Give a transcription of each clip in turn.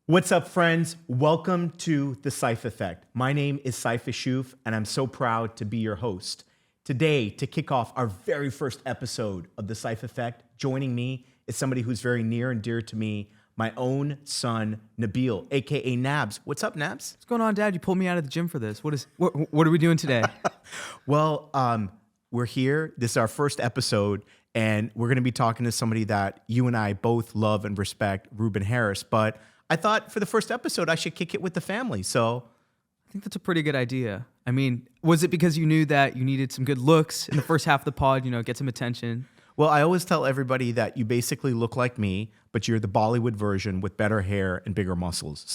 What's up, friends? Welcome to the Saif Effect. My name is Saif Effect, and I'm so proud to be your host. Today, to kick off our very first episode of the Saif Effect, joining me is somebody who's very near and dear to me, my own son, Nabil, aka Nabs. What's up, Nabs? What's going on, Dad? You pulled me out of the gym for this. What are we doing today? Well, we're here. This is our first episode, and we're going to be talking to somebody that you and I both love and respect, Ruben Harris. But I thought for the first episode, I should kick it with the family. So I think that's a pretty good idea. I mean, was it because you knew that you needed some good looks in the first half of the pod, get some attention? Well, I always tell everybody that you basically look like me, but you're the Bollywood version with better hair and bigger muscles.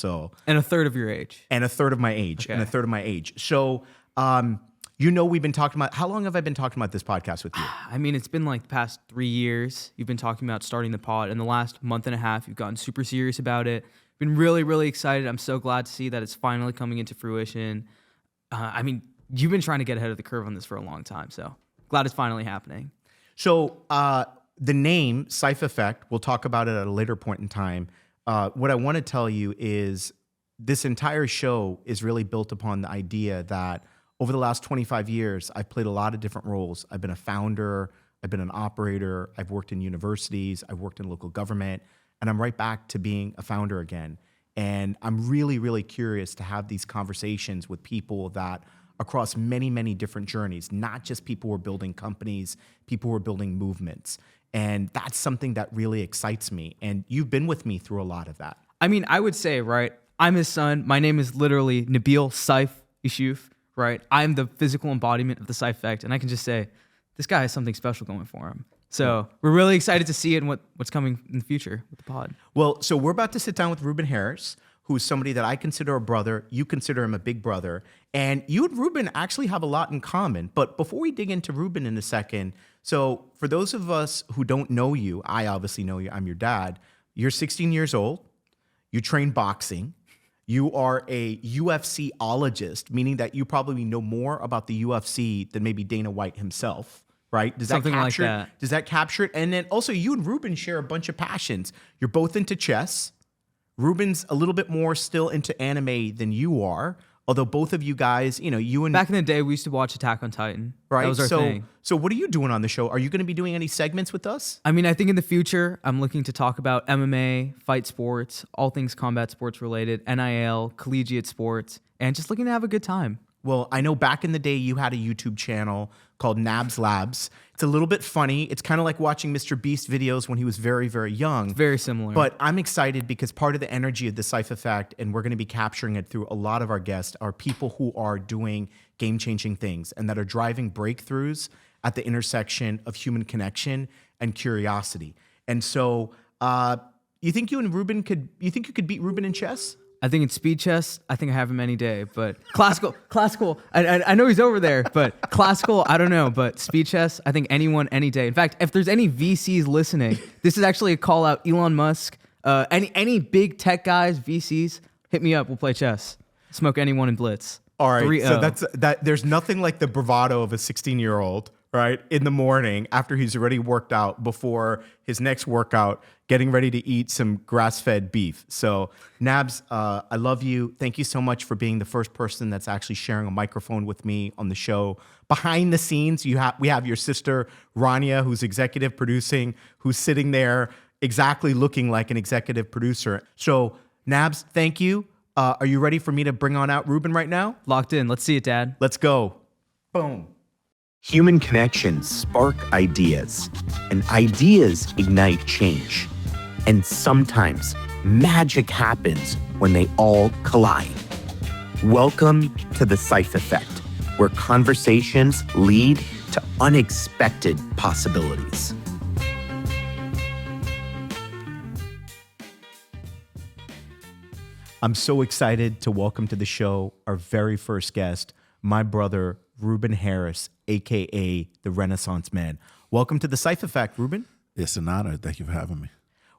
And a third of your age. And a third of my age. Okay. And a third of my age. So, we've been talking about, how long have I been talking about this podcast with you? I mean, it's been like the past 3 years. You've been talking about starting the pod. In the last month and a half, you've gotten super serious about it. Been really, really excited. I'm so glad to see that it's finally coming into fruition. You've been trying to get ahead of the curve on this for a long time. So glad it's finally happening. So the name, Saif Effect, we'll talk about it at a later point in time. What I want to tell you is this entire show is really built upon the idea that over the last 25 years, I've played a lot of different roles. I've been a founder, I've been an operator, I've worked in universities, I've worked in local government, and I'm right back to being a founder again. And I'm really, really curious to have these conversations with people that across many, many different journeys, not just people who are building companies, people who are building movements. And that's something that really excites me. And you've been with me through a lot of that. I mean, I would say, right, I'm his son. My name is literally Nabil Saif Effect, right? I'm the physical embodiment of the Saif Effect. And I can just say, this guy has something special going for him. So we're really excited to see it and what's coming in the future with the pod. Well, so we're about to sit down with Ruben Harris, who's somebody that I consider a brother. You consider him a big brother. And you and Ruben actually have a lot in common. But before we dig into Ruben in a second, so for those of us who don't know you, I obviously know you, I'm your dad. You're 16 years old. You train boxing. You are a UFC-ologist, meaning that you probably know more about the UFC than maybe Dana White himself. Right? Does Something that capture like that. Does that capture it? And then also you and Ruben share a bunch of passions. You're both into chess. Ruben's a little bit more still into anime than you are. Although both of you guys, you and... Back in the day, we used to watch Attack on Titan. Right? That was our thing. So what are you doing on the show? Are you going to be doing any segments with us? I mean, I think in the future, I'm looking to talk about MMA, fight sports, all things combat sports related, NIL, collegiate sports, and just looking to have a good time. Well, I know back in the day you had a YouTube channel called Nabs Labs. It's a little bit funny. It's kind of like watching Mr. Beast videos when he was very, very young. It's very similar. But I'm excited because part of the energy of the Saif Effect, and we're going to be capturing it through a lot of our guests, are people who are doing game-changing things and that are driving breakthroughs at the intersection of human connection and curiosity. And so you think you could beat Ruben in chess? I think in speed chess, I think I have him any day. But classical, I know he's over there, but classical, I don't know. But speed chess, I think anyone, any day. In fact, if there's any VCs listening, this is actually a call out. Elon Musk, any big tech guys, VCs, hit me up. We'll play chess. Smoke anyone in Blitz. All right, 3-0. so there's nothing like the bravado of a 16-year-old, right, in the morning after he's already worked out before his next workout, getting ready to eat some grass-fed beef. So, Nabs, I love you. Thank you so much for being the first person that's actually sharing a microphone with me on the show. Behind the scenes, we have your sister, Rania, who's executive producing, who's sitting there exactly looking like an executive producer. So, Nabs, thank you. Are you ready for me to bring on out Ruben right now? Locked in. Let's see it, Dad. Let's go. Boom. Human connections spark ideas, and ideas ignite change. And sometimes magic happens when they all collide. Welcome to the Saif Effect, where conversations lead to unexpected possibilities. I'm so excited to welcome to the show our very first guest, my brother, Ruben Harris, a.k.a. the Renaissance Man. Welcome to the Saif Effect, Ruben. It's an honor. Thank you for having me.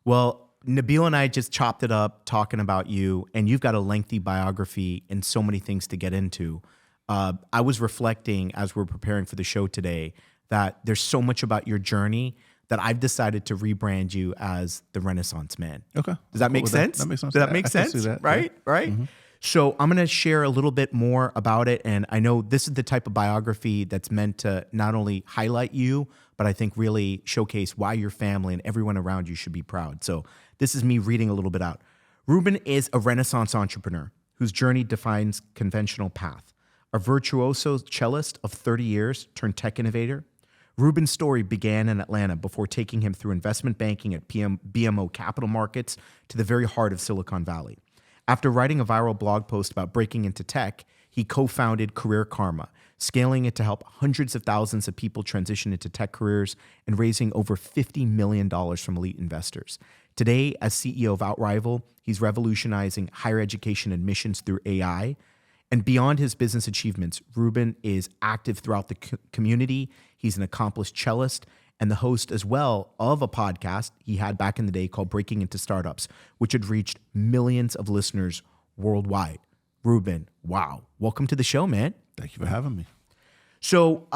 Well, Nabil and I just chopped it up talking about you, and you've got a lengthy biography and so many things to get into. I was reflecting as we're preparing for the show today that there's so much about your journey that I've decided to rebrand you as the Renaissance Man. Okay. Does that make sense? That makes sense. Does that make I can sense? see that. Right? Yeah. Right? So I'm going to share a little bit more about it. And I know this is the type of biography that's meant to not only highlight you, but I think really showcase why your family and everyone around you should be proud. So this is me reading a little bit out. Ruben is a Renaissance entrepreneur whose journey defines conventional path. A virtuoso cellist of 30 years turned tech innovator, Ruben's story began in Atlanta before taking him through investment banking at BMO Capital Markets to the very heart of Silicon Valley. After writing a viral blog post about breaking into tech, he co-founded Career Karma, scaling it to help hundreds of thousands of people transition into tech careers and raising over $50 million from elite investors. Today, as CEO of OutRival, he's revolutionizing higher education admissions through AI. And beyond his business achievements, Ruben is active throughout the community. He's an accomplished cellist and the host as well of a podcast he had back in the day called Breaking Into Startups, which had reached millions of listeners worldwide. Ruben, wow. Welcome to the show, man. Thank you for having me. So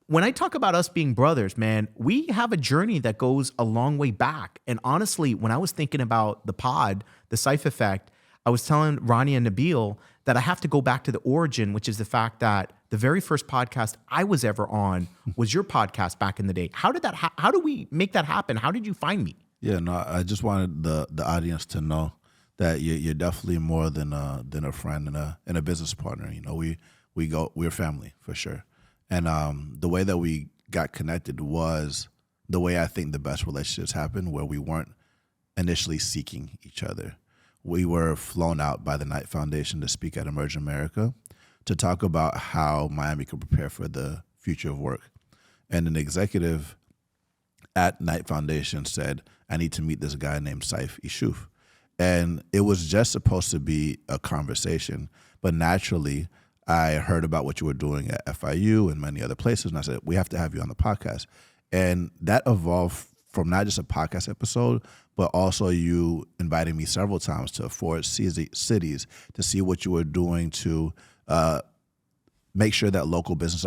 when I talk about us being brothers, man, we have a journey that goes a long way back. And honestly, when I was thinking about the pod, the Saif Effect, I was telling Ronnie and Nabil that I have to go back to the origin, which is the fact that the very first podcast I was ever on was your podcast back in the day. How did that? How do we make that happen? How did you find me? Yeah, no, I just wanted the audience to know that you're definitely more than a friend and a business partner. You know, we're family for sure. And the way that we got connected was the way I think the best relationships happen, where we weren't initially seeking each other. We were flown out by the Knight Foundation to speak at Emerge America to talk about how Miami could prepare for the future of work. And an executive at Knight Foundation said, I need to meet this guy named Saif Effect. And it was just supposed to be a conversation, but naturally I heard about what you were doing at FIU and many other places, and I said, we have to have you on the podcast. And that evolved from not just a podcast episode, but also you inviting me several times to 4 cities to see what you were doing to make sure that local business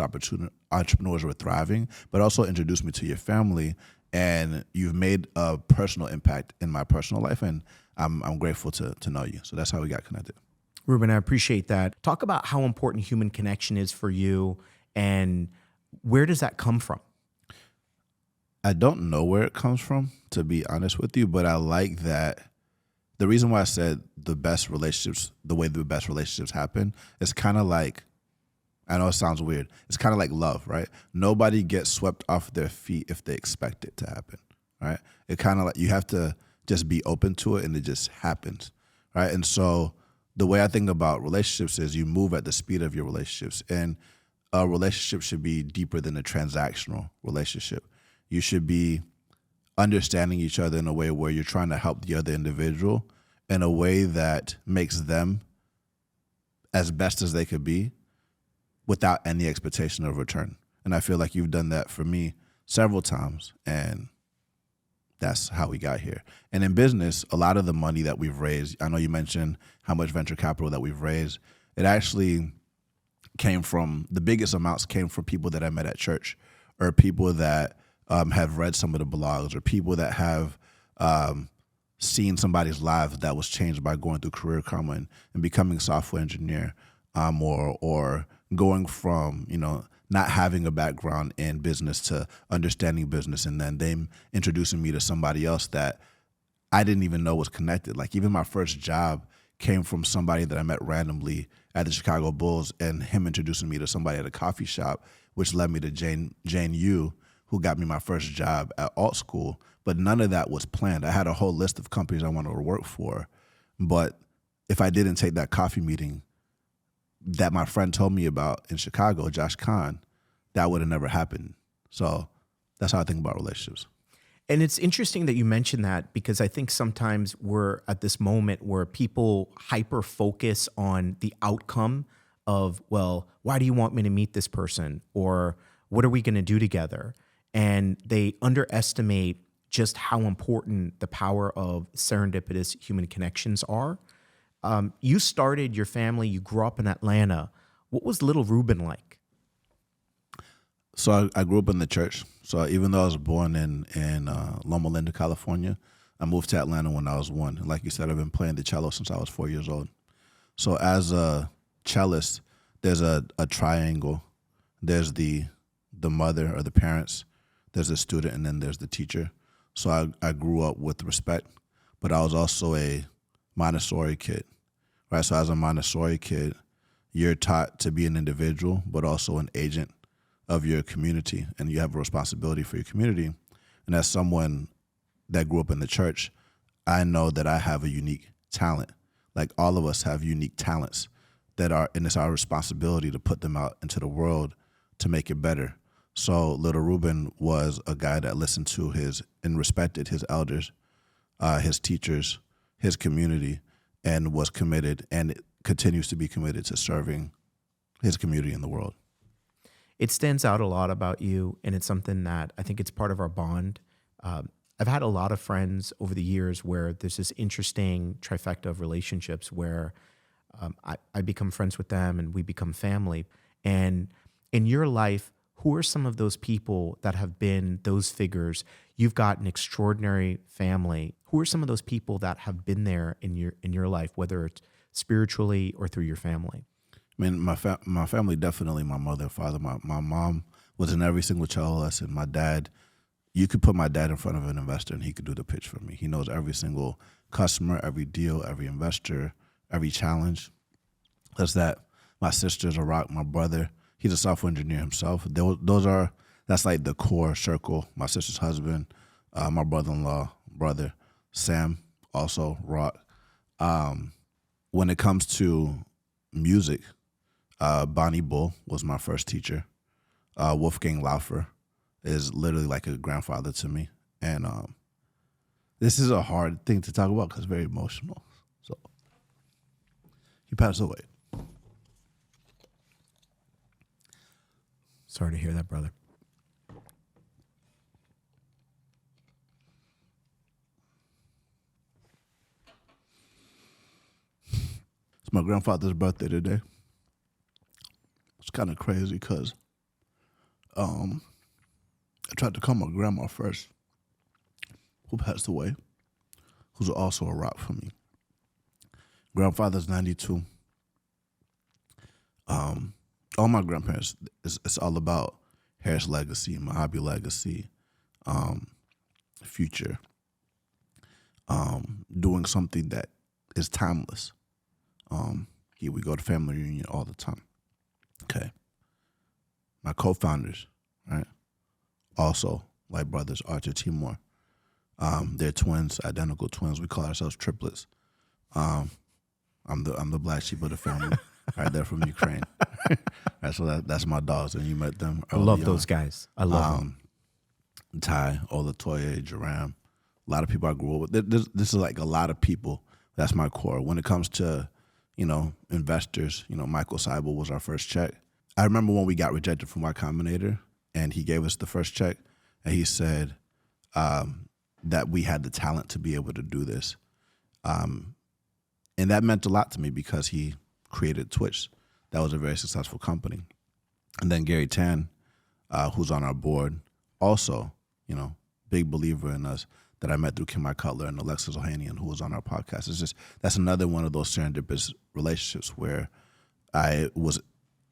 entrepreneurs were thriving, but also introduce me to your family. And you've made a personal impact in my personal life, and I'm grateful to know you. So that's how we got connected. Ruben, I appreciate that. Talk about how important human connection is for you, and where does that come from? I don't know where it comes from, to be honest with you, but I like that. The reason why I said the best relationships, the way the best relationships happen, is kind of like, I know it sounds weird, it's kind of like love, right? Nobody gets swept off their feet if they expect it to happen, right? It kind of like, you have to just be open to it and it just happens, right? And so the way I think about relationships is you move at the speed of your relationships, and a relationship should be deeper than a transactional relationship. You should be understanding each other in a way where you're trying to help the other individual in a way that makes them as best as they could be without any expectation of return. And I feel like you've done that for me several times, and that's how we got here. And in business, a lot of the money that we've raised, I know you mentioned how much venture capital that we've raised, it actually came from, the biggest amounts came from people that I met at church, or people that have read some of the blogs, or people that have seen somebody's lives that was changed by going through Career Karma and becoming a software engineer, or going from, not having a background in business to understanding business, and then them introducing me to somebody else that I didn't even know was connected. Like, even my first job came from somebody that I met randomly at the Chicago Bulls, and him introducing me to somebody at a coffee shop, which led me to Jane Yu, who got me my first job at alt school. But none of that was planned. I had a whole list of companies I wanted to work for, but if I didn't take that coffee meeting that my friend told me about in Chicago, Josh Kahn, that would have never happened. So that's how I think about relationships. And it's interesting that you mentioned that, because I think sometimes we're at this moment where people hyper focus on the outcome of, well, why do you want me to meet this person? Or what are we going to do together? And they underestimate just how important the power of serendipitous human connections are. You started your family, you grew up in Atlanta. What was little Ruben like? So I grew up in the church. So even though I was born in Loma Linda, California, I moved to Atlanta when I was 1. And like you said, I've been playing the cello since I was 4 years old. So as a cellist, there's a triangle. There's the mother or the parents, there's the student, and then there's the teacher. So I grew up with respect, but I was also a Montessori kid, right? So as a Montessori kid, you're taught to be an individual, but also an agent of your community, and you have a responsibility for your community. And as someone that grew up in the church, I know that I have a unique talent. Like all of us have unique talents and it's our responsibility to put them out into the world to make it better. So little Ruben was a guy that listened to and respected his elders, his teachers, his community, and was committed and continues to be committed to serving his community in the world. It stands out a lot about you, and it's something that I think it's part of our bond. I've had a lot of friends over the years where there's this interesting trifecta of relationships where I become friends with them and we become family. And in your life, who are some of those people that have been those figures? You've got an extraordinary family. Who are some of those people that have been there in your life, whether it's spiritually or through your family? I mean, my family, definitely my mother and father. My mom was in every single cello lesson. My dad, you could put my dad in front of an investor and he could do the pitch for me. He knows every single customer, every deal, every investor, every challenge. That's that. My sister's a rock. My brother, he's a software engineer himself. That's like the core circle. My sister's husband, my brother-in-law, brother, Sam, also rock. When it comes to music, Bonnie Bull was my first teacher. Wolfgang Laufer is literally like a grandfather to me. And this is a hard thing to talk about because it's very emotional. So he passed away. Sorry to hear that, brother. It's my grandfather's birthday today. It's kind of crazy because I tried to call my grandma first, who passed away, who's also a rock for me. Grandfather's 92. All my grandparents, it's all about Harris legacy, Mojave legacy, future, doing something that is timeless. Here we go to family reunion all the time. Okay. My co-founders, right? Also, like brothers, Archer, Timor. They're twins, identical twins. We call ourselves triplets. I'm the black sheep of the family. Right, they're from Ukraine. Right, so that's my dogs, and you met them. I love those guys. I love them. Ty, Olatoye, Jaram. A lot of people I grew up with. This is like a lot of people. That's my core. When it comes to, investors, Michael Seibel was our first check. I remember when we got rejected from Y Combinator, and he gave us the first check, and he said that we had the talent to be able to do this. And that meant a lot to me because he created Twitch. That was a very successful company. And then Gary Tan, who's on our board, also, big believer in us, that I met through Kim I. Cutler and Alexis Ohanian, who was on our podcast. That's another one of those serendipitous relationships where I was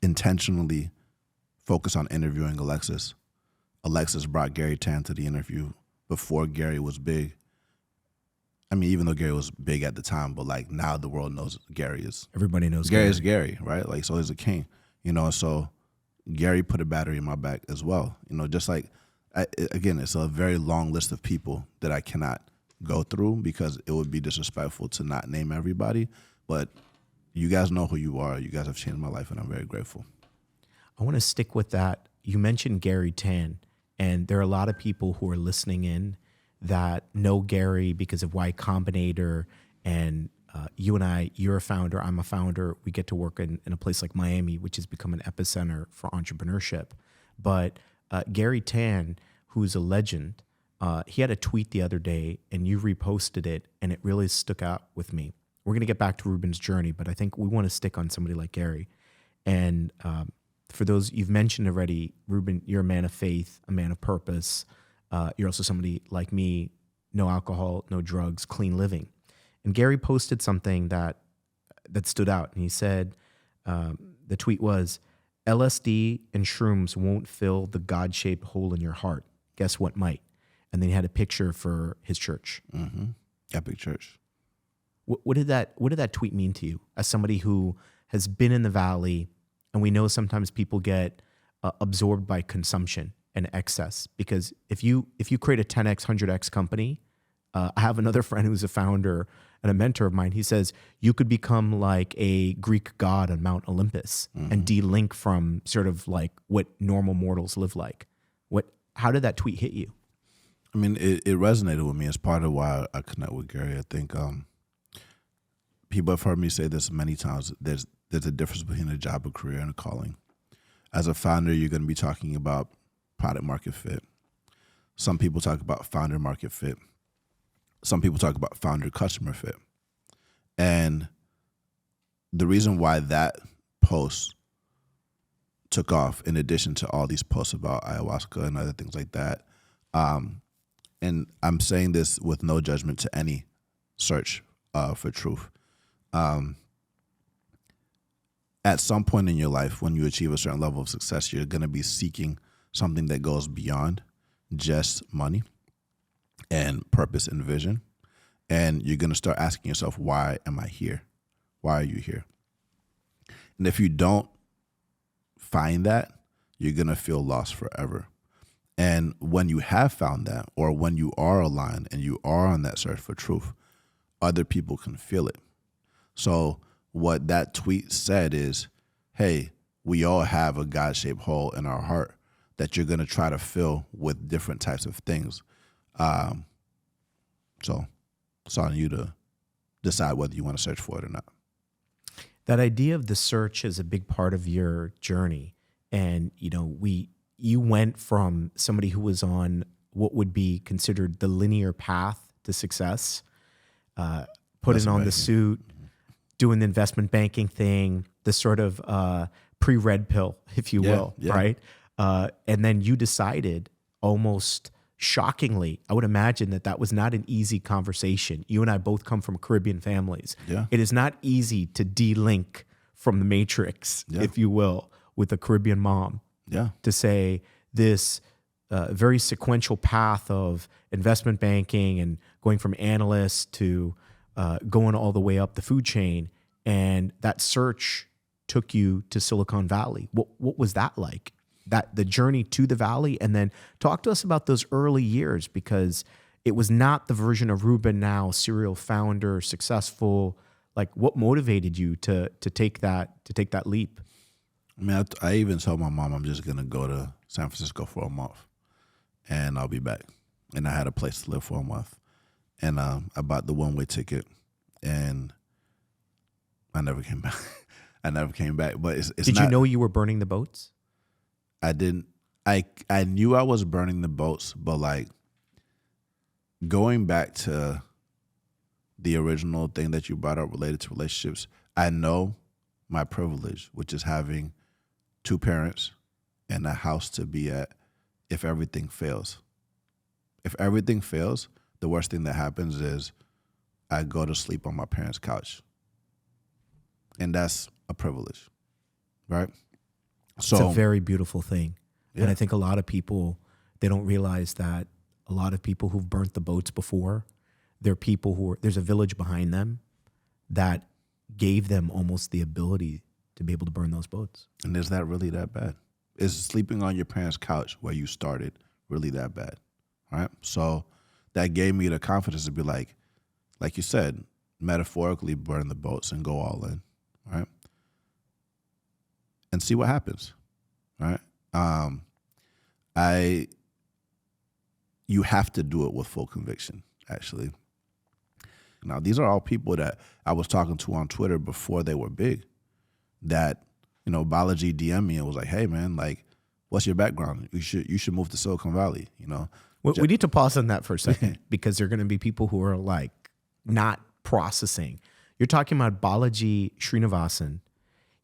intentionally focused on interviewing Alexis. Alexis brought Gary Tan to the interview before Gary was big. I mean, even though Gary was big at the time, but like now the world knows Gary is. Everybody knows Gary is Gary, right? Like, so he's a king, so Gary put a battery in my back as well. Just like, again, it's a very long list of people that I cannot go through because it would be disrespectful to not name everybody. But you guys know who you are. You guys have changed my life, and I'm very grateful. I want to stick with that. You mentioned Gary Tan, and there are a lot of people who are listening in that know Gary because of Y Combinator, and you and I, you're a founder, I'm a founder. We get to work in a place like Miami, which has become an epicenter for entrepreneurship. But Gary Tan, who's a legend, he had a tweet the other day, and you reposted it, and it really stuck out with me. We're going to get back to Ruben's journey, but I think we want to stick on somebody like Gary. And For those you've mentioned already, Ruben, you're a man of faith, a man of purpose. You're also somebody like me, no alcohol, no drugs, clean living. And Gary posted something that stood out. And he said, the tweet was, LSD and shrooms won't fill the God-shaped hole in your heart. Guess what might? And then he had a picture for his church. Mm-hmm. Epic church. What did that tweet mean to you as somebody who has been in the valley? And we know sometimes people get absorbed by consumption and excess, because if you create a 10x, 100x company, I have another friend who's a founder and a mentor of mine. He says you could become like a Greek god on Mount Olympus and de-link from sort of like what normal mortals live like. How did that tweet hit you? I mean, it resonated with me. It's part of why I connect with Gary. I think people have heard me say this many times. There's a difference between a job, a career, and a calling. As a founder, you're going to be talking about product market fit. Some people talk about founder market fit. Some people talk about founder customer fit. And the reason why that post took off, in addition to all these posts about ayahuasca and other things like that, and I'm saying this with no judgment to any search for truth. At some point in your life, when you achieve a certain level of success, you're going to be seeking something that goes beyond just money and purpose and vision. And you're going to start asking yourself, why am I here? Why are you here? And if you don't find that, you're going to feel lost forever. And when you have found that, or when you are aligned and you are on that search for truth, other people can feel it. So what that tweet said is, hey, we all have a God-shaped hole in our heart that you're going to try to fill with different types of things. So it's on you to decide whether you want to search for it or not. That idea of the search is a big part of your journey. And, you went from somebody who was on what would be considered the linear path to success, putting on the suit, doing the investment banking thing, the sort of pre-red pill, if you will, right? And then you decided, almost shockingly, I would imagine that was not an easy conversation. You and I both come from Caribbean families. Yeah. It is not easy to de-link from the matrix, if you will, with a Caribbean mom. Yeah. To say this very sequential path of investment banking and going from analyst to going all the way up the food chain, and that search took you to Silicon Valley. What was that like? That the journey to the Valley, and then talk to us about those early years, because it was not the version of Ruben now, serial founder, successful. Like, what motivated you to take that leap? I mean, I even told my mom I'm just going to go to San Francisco for a month and I'll be back. And I had a place to live for a month. And I bought the one-way ticket and I never came back. But it's Did not, you know you were burning the boats? I didn't. I knew I was burning the boats, but like going back to the original thing that you brought up related to relationships, I know my privilege, which is having 2 parents and a house to be at if everything fails. If everything fails, the worst thing that happens is I go to sleep on my parents' couch. And that's a privilege, right? So It's a very beautiful thing. Yeah. And I think a lot of people, they don't realize that a lot of people who've burnt the boats before, they're people there's a village behind them that gave them almost the ability to be able to burn those boats. And is that really that bad? Is sleeping on your parents' couch where you started really that bad, right? So that gave me the confidence to be like you said, metaphorically burn the boats and go all in, right? And see what happens, right? You have to do it with full conviction, actually. Now, these are all people that I was talking to on Twitter before they were big, that, Balaji DM'd me and was like, hey, man, like, what's your background? You should move to Silicon Valley, We need to pause on that for a second because there are going to be people who are like not processing. You're talking about Balaji Srinivasan.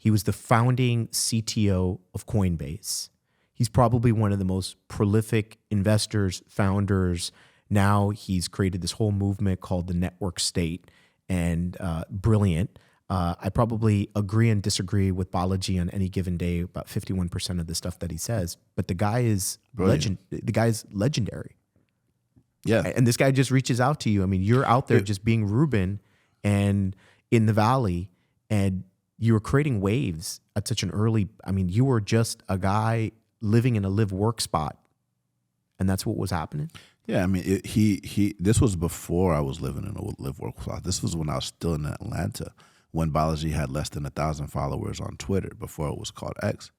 He was the founding CTO of Coinbase. He's probably one of the most prolific investors, founders. Now he's created this whole movement called the network state, and brilliant. I probably agree and disagree with Balaji on any given day about 51% of the stuff that he says, but the guy is The guy's legendary. Yeah. And this guy just reaches out to you. I mean, you're out there just being Ruben and in the valley, and you were creating waves at such an early, I mean, you were just a guy living in a live work spot, and that's what was happening. Yeah, I mean, he. This was before I was living in a live work spot. This was when I was still in Atlanta, when Balaji had less than 1,000 followers on Twitter before it was called X.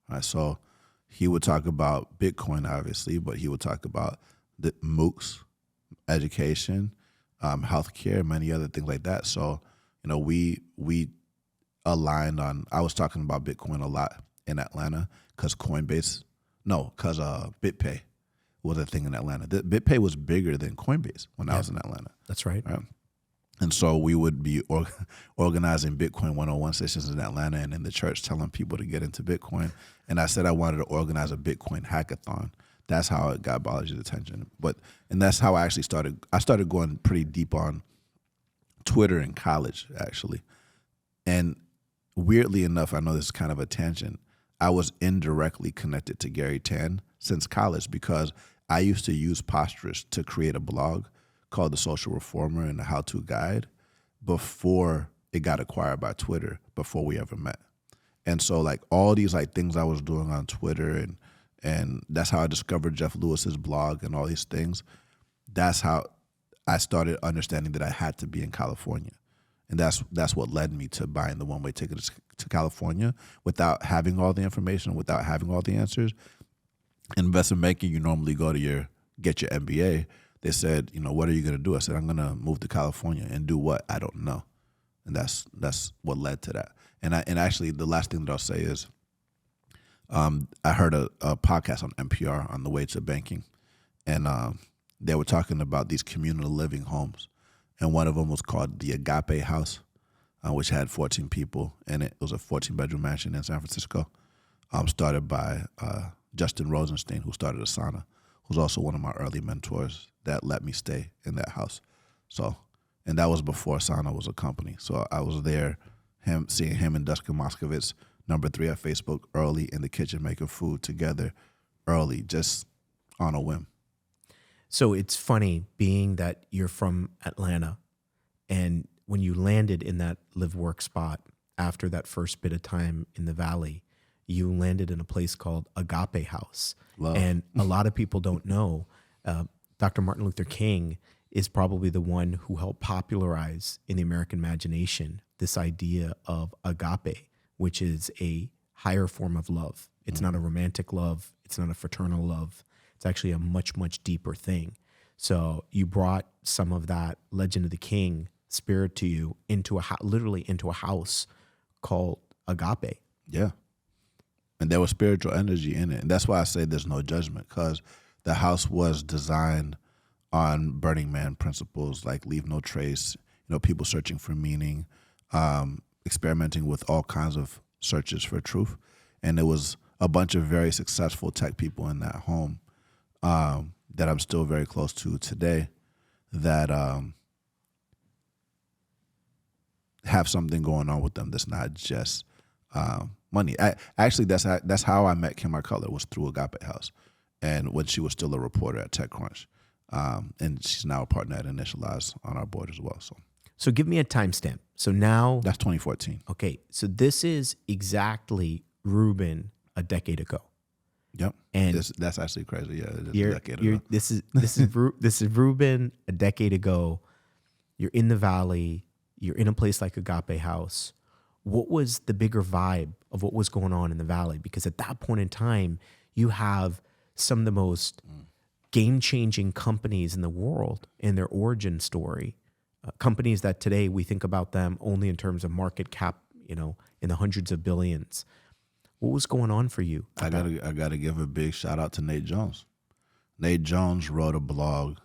Right, so he would talk about Bitcoin, obviously, but he would talk about the MOOCs, education, healthcare, many other things like that. So, we aligned on. I was talking about Bitcoin a lot in Atlanta because BitPay was a thing in Atlanta. BitPay was bigger than Coinbase when I was in Atlanta. That's right. And so we would be organizing Bitcoin 101 sessions in Atlanta and in the church telling people to get into Bitcoin. And I said I wanted to organize a Bitcoin hackathon. That's how it got Balaji's attention. And that's how I actually started. I started going pretty deep on Twitter in college, actually. And weirdly enough, I know this is kind of a tangent, I was indirectly connected to Gary Tan since college because I used to use Posturous to create a blog called The Social Reformer and the How-To Guide before it got acquired by Twitter, before we ever met. And so like all these like things I was doing on Twitter and that's how I discovered Jeff Lewis's blog and all these things. That's how I started understanding that I had to be in California. And that's what led me to buying the one-way ticket to California without having all the information, without having all the answers. In investment banking, you normally go to get your MBA. They said, what are you going to do? I said, I'm going to move to California and do what? I don't know. And that's what led to that. And actually, the last thing that I'll say is I heard a podcast on NPR on the way to banking, and they were talking about these communal living homes. And one of them was called the Agape House, which had 14 people in it. It was a 14-bedroom mansion in San Francisco, started by Justin Rosenstein, who started Asana, who's also one of my early mentors that let me stay in that house. So, and that was before Asana was a company. So I was there, seeing him and Duska Moskovitz, number 3 at Facebook, early in the kitchen making food together, early, just on a whim. So it's funny being that you're from Atlanta, and when you landed in that live work spot after that first bit of time in the valley, you landed in a place called Agape House. Love. And a lot of people don't know, Dr. Martin Luther King is probably the one who helped popularize in the American imagination this idea of agape, which is a higher form of love. It's not a romantic love. It's not a fraternal love. It's actually a much, much deeper thing. So you brought some of that Legend of the King spirit to you into literally into a house called Agape. Yeah. And there was spiritual energy in it. And that's why I say there's no judgment, because the house was designed on Burning Man principles, like leave no trace, people searching for meaning, experimenting with all kinds of searches for truth. And there was a bunch of very successful tech people in that home that I'm still very close to today that have something going on with them that's not just money. Actually, that's how I met Kim Cutler, was through Agape House, and when she was still a reporter at TechCrunch, and she's now a partner at Initialize on our board as well. So give me a timestamp. So now that's 2014. Okay, so this is exactly Ruben a decade ago. Yep, and that's actually crazy. Yeah, it is a decade ago. This is Ruben a decade ago. You're in the valley. You're in a place like Agape House. What was the bigger vibe of what was going on in the valley? Because at that point in time, you have some of the most game-changing companies in the world in their origin story. Companies that today we think about them only in terms of market cap, in the hundreds of billions. What was going on for you? I gotta give a big shout out to Nate Jones. Nate Jones wrote a blog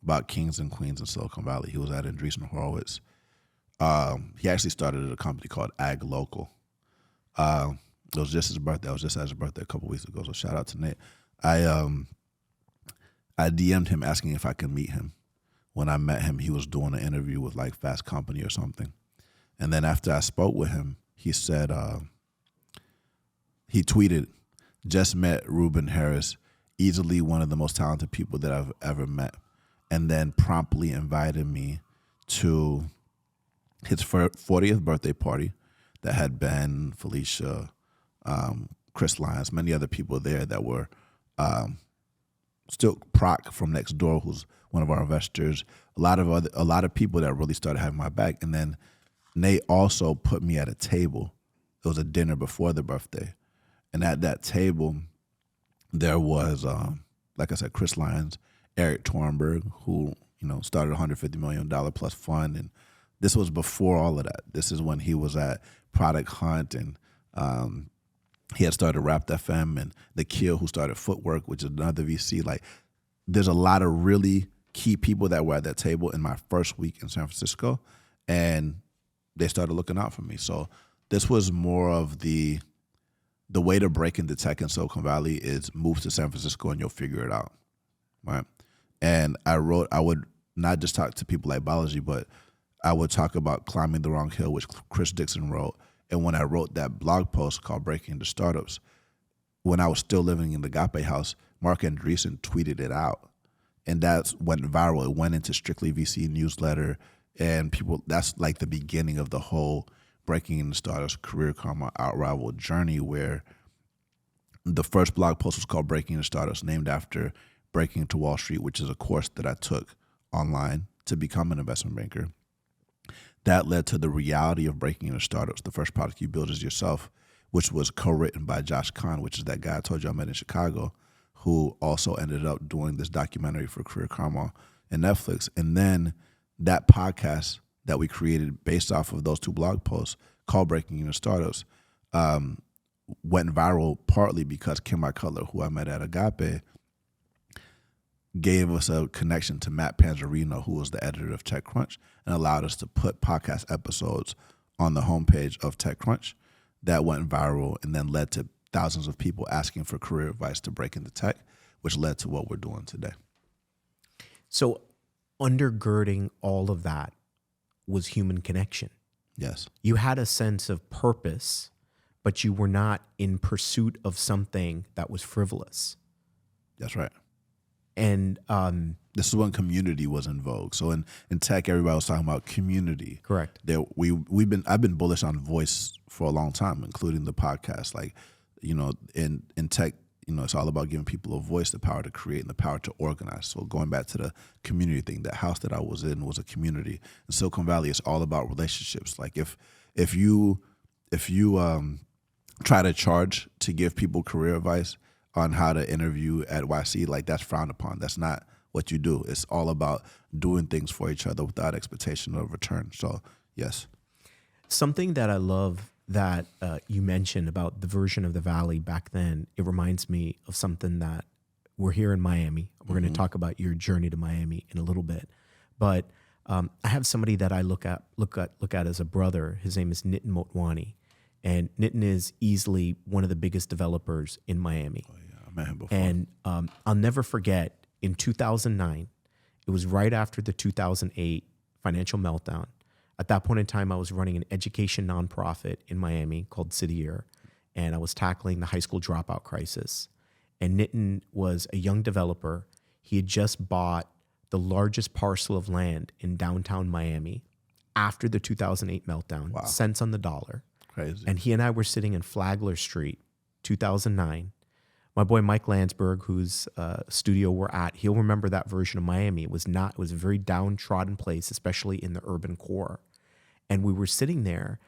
about kings and queens in Silicon Valley. He was at Andreessen Horowitz. He actually started a company called Ag Local. It was just his birthday. I was just at his birthday a couple weeks ago. So shout out to Nate. I DM'd him asking if I could meet him. When I met him, he was doing an interview with like Fast Company or something. And then after I spoke with him, he said, he tweeted, "Just met Ruben Harris, easily one of the most talented people that I've ever met." And then promptly invited me to his 40th birthday party that had Ben, Felicia, Chris Lyons, many other people there that were still Proc from next door, who's one of our investors, a lot of people that really started having my back. And then Nate also put me at a table. It was a dinner before the birthday. And at that table, there was, like I said, Chris Lyons, Eric Tornberg, who, started a $150 million plus fund. And this was before all of that. This is when he was at Product Hunt, and he had started Rapt FM, and the Kill, who started Footwork, which is another VC. Like, there's a lot of really key people that were at that table in my first week in San Francisco, and they started looking out for me. So this was more of the way to break into tech in Silicon Valley is move to San Francisco and you'll figure it out, right? And I would not just talk to people like Balaji, but I would talk about Climbing the Wrong Hill, which Chris Dixon wrote. And when I wrote that blog post called Breaking into Startups, when I was still living in the Agape house, Mark Andreessen tweeted it out. And that went viral. It went into Strictly VC newsletter. And people, that's like the beginning of the whole Breaking into Startups, Career Karma, OutRival journey, where the first blog post was called Breaking into Startups, named after Breaking into Wall Street, which is a course that I took online to become an investment banker. That led to the reality of Breaking into Startups. The first product you build is yourself, which was co-written by Josh Kahn, which is that guy I told you I met in Chicago, who also ended up doing this documentary for Career Karma and Netflix. And then that podcast that we created based off of those two blog posts called Breaking into Startups went viral partly because Kim Cutler, who I met at Agape, gave us a connection to Matt Panzarino, who was the editor of TechCrunch, and allowed us to put podcast episodes on the homepage of TechCrunch. That went viral and then led to thousands of people asking for career advice to break into tech, which led to what we're doing today. So undergirding all of that was human connection. Yes. You had a sense of purpose, but you were not in pursuit of something that was frivolous. That's right. And this is when community was in vogue. So in tech, everybody was talking about community. correct. I've been bullish on voice for a long time, including the podcast. Like, in tech, it's all about giving people a voice, the power to create and the power to organize. So going back to the community thing, that house that I was in was a community. In Silicon Valley, it's all about relationships. Like if you try to charge to give people career advice on how to interview at YC, like, that's frowned upon. That's not what you do. It's all about doing things for each other without expectation of return. So yes. Something that I love that you mentioned about the version of the Valley back then, it reminds me of something that we're here in Miami. We're going to talk about your journey to Miami in a little bit. But I have somebody that I look at as a brother. His name is Nitin Motwani. And Nitin is easily one of the biggest developers in Miami. Oh, yeah. I met him before. And I'll never forget, in 2009, it was right after the 2008 financial meltdown. At that point in time, I was running an education nonprofit in Miami called City Year, and I was tackling the high school dropout crisis. And Nitin was a young developer. He had just bought the largest parcel of land in downtown Miami after the 2008 meltdown, Wow. cents on the dollar. Crazy. And he and I were sitting in Flagler Street, 2009. My boy Mike Landsberg, whose studio we're at, he'll remember that version of Miami. It was a very downtrodden place, especially in the urban core. And we were sitting there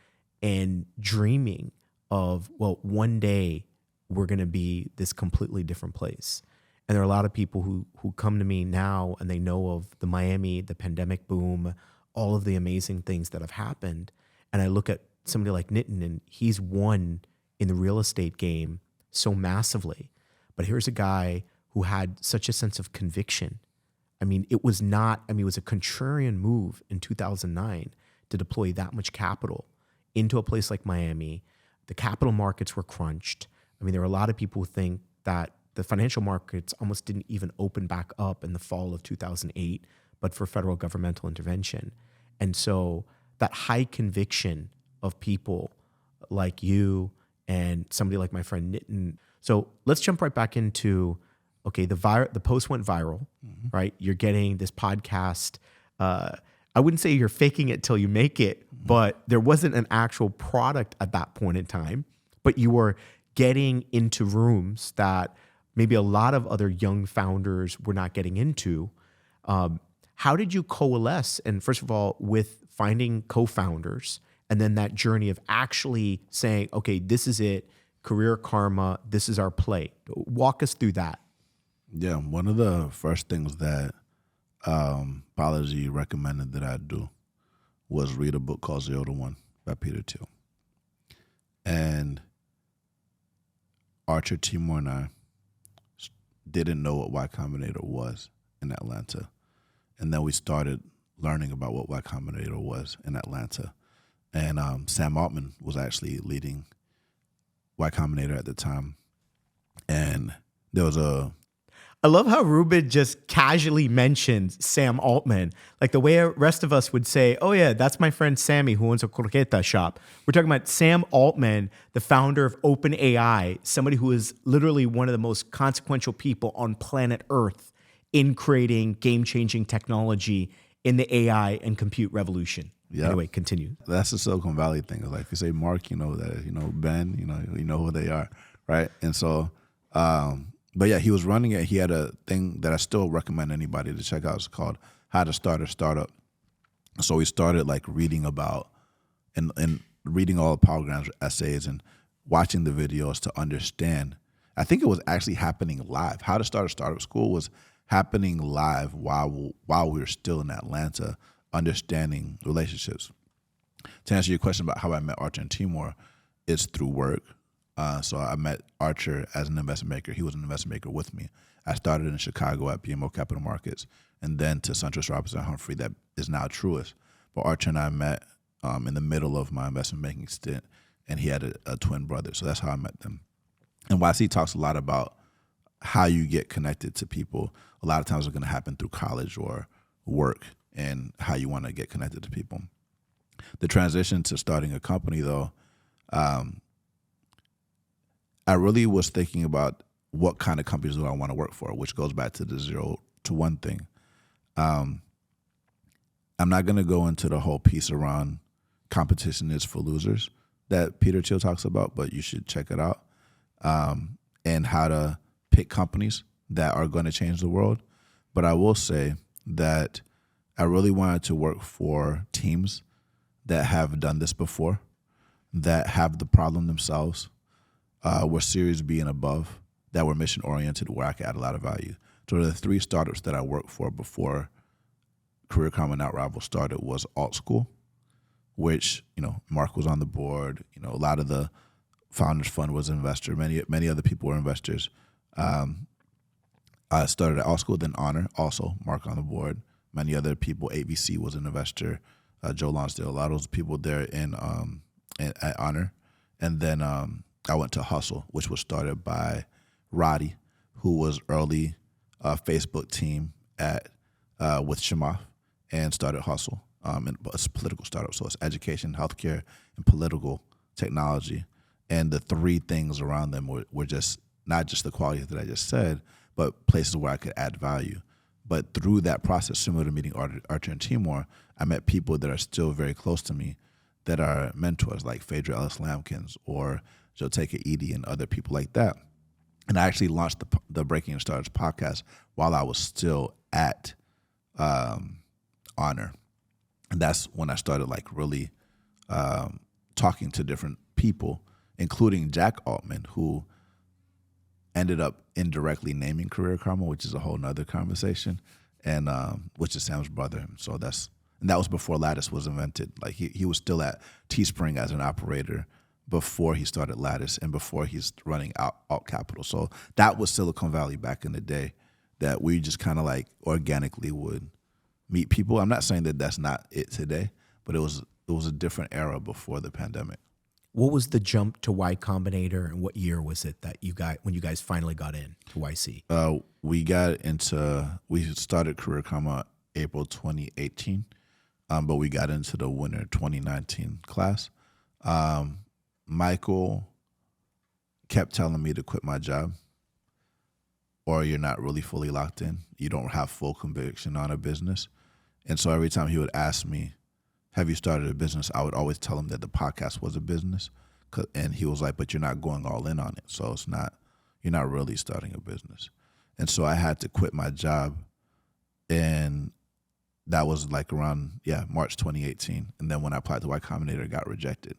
and dreaming of, well, one day we're going to be this completely different place. And there are a lot of people who come to me now and they know of the Miami, the pandemic boom, all of the amazing things that have happened. And I look at somebody like Nitin, and he's won in the real estate game so massively. But here's a guy who had such a sense of conviction. It was a contrarian move in 2009 to deploy that much capital into a place like Miami, the capital markets were crunched. I mean, there were a lot of people who think that the financial markets almost didn't even open back up in the fall of 2008, but for federal governmental intervention. And so that high conviction of people like you and somebody like my friend Nitin. So let's jump right back into, okay, the post went viral, right? You're getting this podcast. I wouldn't say you're faking it till you make it, but there wasn't an actual product at that point in time, but you were getting into rooms that maybe a lot of other young founders were not getting into. How did you coalesce? And first of all, with finding co-founders, and then that journey of actually saying, okay, this is it, Career Karma, this is our play. Walk us through that. Yeah, one of the first things that Balaji recommended that I do was read a book called 0 to 1 by Peter Thiel. And Archer, Timur, and I didn't know what Y Combinator was in Atlanta. And then we started learning about what Y Combinator was in Atlanta. And Sam Altman was actually leading Y Combinator at the time. And there was I love how Ruben just casually mentioned Sam Altman. Like the way the rest of us would say, oh yeah, that's my friend Sammy who owns a croqueta shop. We're talking about Sam Altman, the founder of OpenAI, somebody who is literally one of the most consequential people on planet Earth in creating game-changing technology in the AI and compute revolution. Yep. Anyway, continue. That's the Silicon Valley thing. Like if you say Mark, you know that, Ben, you know who they are, right? And so, but yeah, he was running it. He had a thing that I still recommend anybody to check out. It's called How to Start a Startup. So we started like reading about and reading all the Power Grams essays and watching the videos to understand. I think it was actually happening live. How to Start a Startup School was happening live while we were still in Atlanta, understanding relationships. To answer your question about how I met Archer and Timur, it's through work. So I met Archer as an investment maker. He was an investment maker with me. I started in Chicago at BMO Capital Markets, and then to SunTrust Robinson Humphrey, that is now Truist. But Archer and I met in the middle of my investment banking stint, and he had a twin brother. So that's how I met them. And YC talks a lot about how you get connected to people. A lot of times it's going to happen through college or work, and how you want to get connected to people. The transition to starting a company, though, I really was thinking about what kind of companies do I want to work for, which goes back to the 0 to 1 thing. I'm not going to go into the whole piece around competition is for losers that Peter Thiel talks about, but you should check it out, and how to pick companies that are going to change the world. But I will say that I really wanted to work for teams that have done this before, that have the problem themselves, were Series B and above, that were mission oriented, where I could add a lot of value. So the 3 startups that I worked for before Career Karma and OutRival started was Alt School, which, Mark was on the board. A lot of the Founders Fund was an investor. Many other people were investors. I started at Alt School, then Honor, also Mark on the board. Many other people, ABC was an investor, Joe Lonsdale, a lot of those people there at Honor. And then I went to Hustle, which was started by Roddy, who was early Facebook team with Shamath, and started Hustle. And it's a political startup, so it's education, healthcare, and political technology. And the 3 things around them were just not just the qualities that I just said, but places where I could add value. But through that process, similar to meeting Archer and Timur, I met people that are still very close to me that are mentors, like Phaedra Ellis-Lampkins or Joteka Edie and other people like that. And I actually launched the Breaking Startups podcast while I was still at Honor. And that's when I started really talking to different people, including Jack Altman, who ended up indirectly naming Career Karma, which is a whole nother conversation, and which is Sam's brother. So that was before Lattice was invented. Like he was still at Teespring as an operator before he started Lattice and before he's running Alt Capital. So that was Silicon Valley back in the day, that we just kind of organically would meet people. I'm not saying that that's not it today, but it was a different era before the pandemic. What was the jump to Y Combinator, and what year was it that you got when you guys finally got in to YC? We started Career Karma April 2018, but we got into the winter 2019 class. Michael kept telling me to quit my job, or you're not really fully locked in. You don't have full conviction on a business. And so every time he would ask me, have you started a business? I would always tell him that the podcast was a business. And he was like, but you're not going all in on it. So you're not really starting a business. And so I had to quit my job. And that was like around, March 2018. And then when I applied to Y Combinator, I got rejected.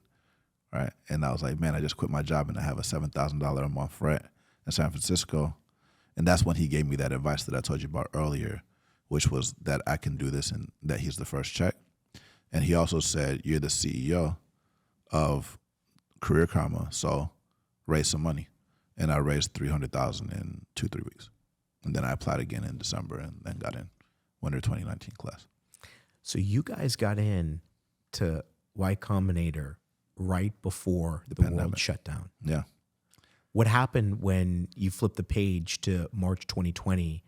Right. And I was like, man, I just quit my job and I have a $7,000 a month rent in San Francisco. And that's when he gave me that advice that I told you about earlier, which was that I can do this and that he's the first check. And he also said, you're the CEO of Career Karma, so raise some money. And I raised $300,000 in 2-3 weeks. And then I applied again in December and then got in winter 2019 class. So you guys got in to Y Combinator right before the world pandemic. shut down. Yeah. What happened when you flipped the page to March 2020?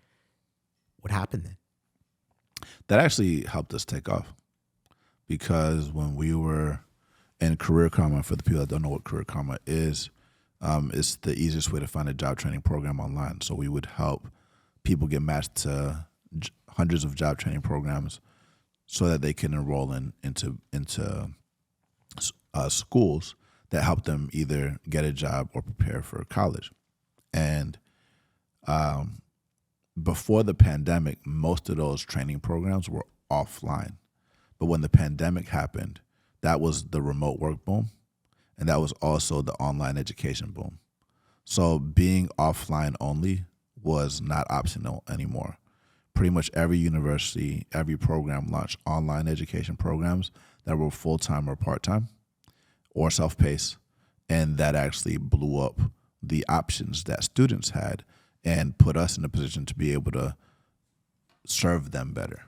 What happened then? That actually helped us take off, because when we were in Career Karma, for the people that don't know what Career Karma is, it's the easiest way to find a job training program online. So we would help people get matched to hundreds of job training programs so that they can enroll into schools that help them either get a job or prepare for college. And before the pandemic, most of those training programs were offline. But when the pandemic happened, that was the remote work boom, and that was also the online education boom. So being offline only was not optional anymore. Pretty much every university, every program launched online education programs that were full-time or part-time or self-paced, and that actually blew up the options that students had and put us in a position to be able to serve them better.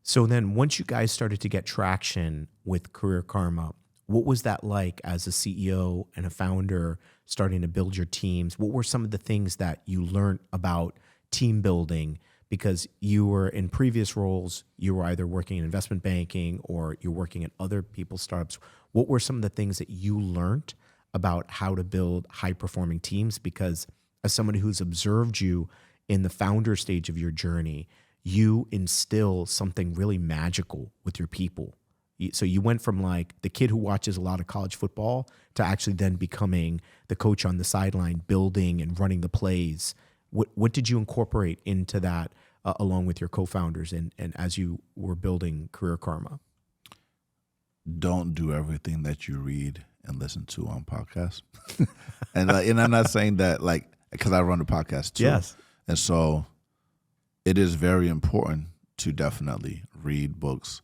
So then once you guys started to get traction with Career Karma, what was that like as a CEO and a founder starting to build your teams? What were some of the things that you learned about team building? Because you were in previous roles, you were either working in investment banking or you're working at other people's startups. What were some of the things that you learned about how to build high-performing teams? Because as someone who's observed you in the founder stage of your journey, you instill something really magical with your people. So you went from like the kid who watches a lot of college football to actually then becoming the coach on the sideline, building and running the plays. What did you incorporate into that along with your co-founders and as you were building Career Karma? Don't do everything that you read and listen to on podcasts. and I'm not saying that because I run a podcast too. Yes. And so it is very important to definitely read books,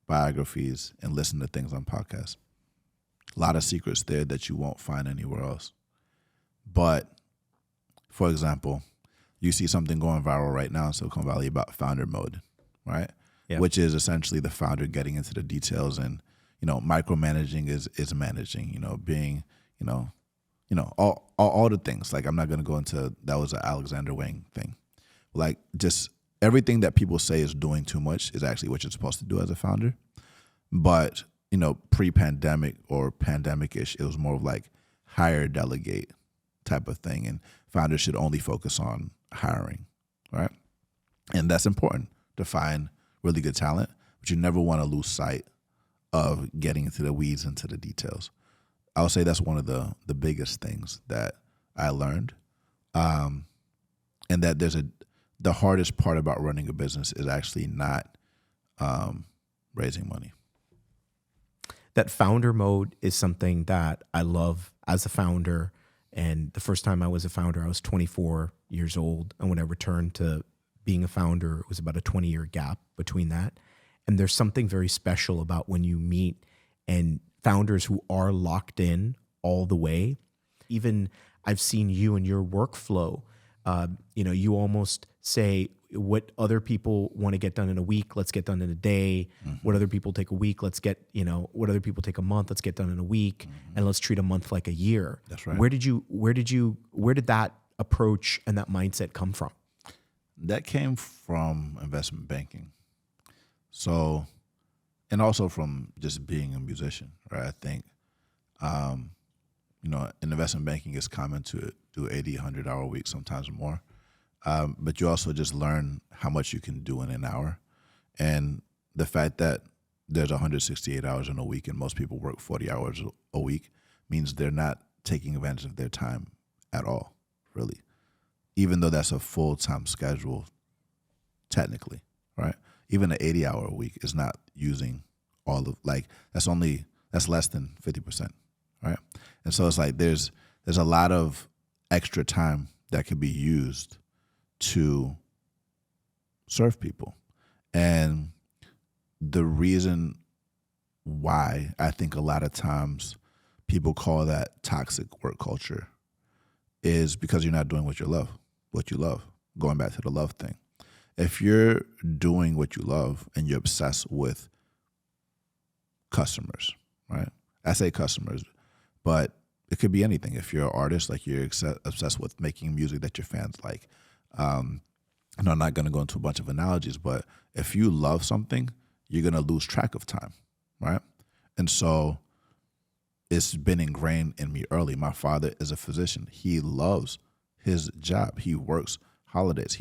biographies, and listen to things on podcasts. A lot of secrets there that you won't find anywhere else. But, for example, you see something going viral right now in Silicon Valley about founder mode, right? Yeah. Which is essentially the founder getting into the details and, micromanaging is managing, being, all the things. Like, I'm not going to go into, that was an Alexander Wang thing. Like, just everything that people say is doing too much is actually what you're supposed to do as a founder. But, pre-pandemic or pandemic-ish, it was more of like hire, delegate type of thing. And founders should only focus on hiring, right? And that's important to find really good talent, but you never want to lose sight of getting into the weeds, into the details. I would say that's one of the biggest things that I learned. And that the hardest part about running a business is actually not raising money. That founder mode is something that I love as a founder. And the first time I was a founder, I was 24 years old. And when I returned to being a founder, it was about a 20-year gap between that. And there's something very special about when you meet and founders who are locked in all the way. Even I've seen you and your workflow You almost say what other people want to get done in a week, let's get done in a day. What other people take a week, let's get, what other people take a month, let's get done in a week, and let's treat a month like a year. That's right. Where did that approach and that mindset come from? That came from investment banking. So, and also from just being a musician, right? I think, in investment banking, it's common to do 80, 100-hour weeks, sometimes more. But you also just learn how much you can do in an hour. And the fact that there's 168 hours in a week and most people work 40 hours a week means they're not taking advantage of their time at all, really. Even though that's a full-time schedule, technically, right? Even an 80-hour week is not using all of, that's less than 50%, right? And so it's like there's a lot of extra time that could be used to serve people. And the reason why I think a lot of times people call that toxic work culture is because you're not doing what you love, going back to the love thing. If you're doing what you love and you're obsessed with customers, right? I say customers, but it could be anything. If you're an artist, like you're obsessed with making music that your fans like. I'm not going to go into a bunch of analogies, but if you love something, you're going to lose track of time, right? And so it's been ingrained in me early. My father is a physician. He loves his job. He works holidays.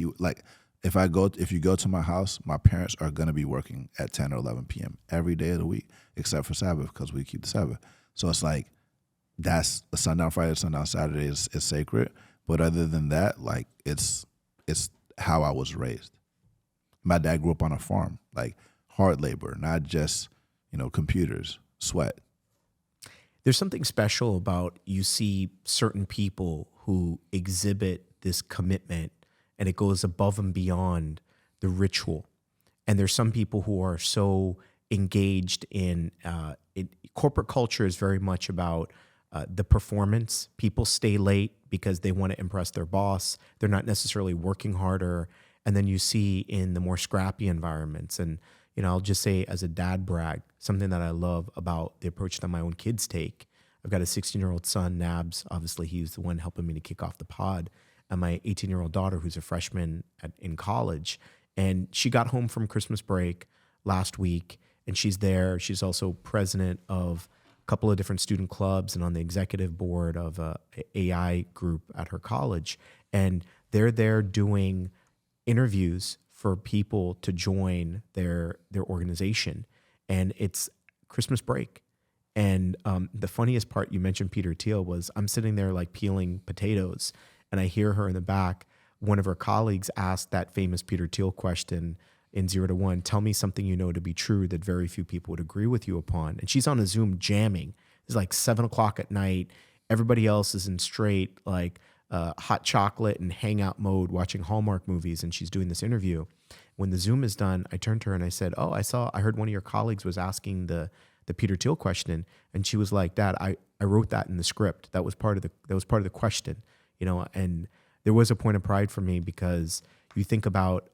If you go to my house, my parents are going to be working at 10 or 11 p.m. every day of the week, except for Sabbath, because we keep the Sabbath. So it's like, that's a sundown Friday, sundown Saturday is sacred. But other than that, it's how I was raised. My dad grew up on a farm, like hard labor, not just, computers, sweat. There's something special about, you see certain people who exhibit this commitment and it goes above and beyond the ritual. And there's some people who are so engaged in corporate culture is very much about the performance. People stay late because they want to impress their boss. They're not necessarily working harder. And then you see in the more scrappy environments, and I'll just say as a dad brag, something that I love about the approach that my own kids take. I've got a 16-year-old son, Nabs. Obviously, he's the one helping me to kick off the pod. And my 18-year-old daughter, who's a freshman in college. And she got home from Christmas break last week, and she's there. She's also president of couple of different student clubs and on the executive board of a AI group at her college. And they're there doing interviews for people to join their organization. And it's Christmas break. And the funniest part, you mentioned Peter Thiel, was I'm sitting there like peeling potatoes, and I hear her in the back. One of her colleagues asked that famous Peter Thiel question in 0 to 1, tell me something you know to be true that very few people would agree with you upon. And she's on a Zoom jamming. It's like 7 o'clock at night. Everybody else is in straight hot chocolate and hangout mode watching Hallmark movies, and she's doing this interview. When the Zoom is done, I turned to her and I said, I heard one of your colleagues was asking the Peter Thiel question, and she was like, Dad, I wrote that in the script. That was part of the question, and there was a point of pride for me, because you think about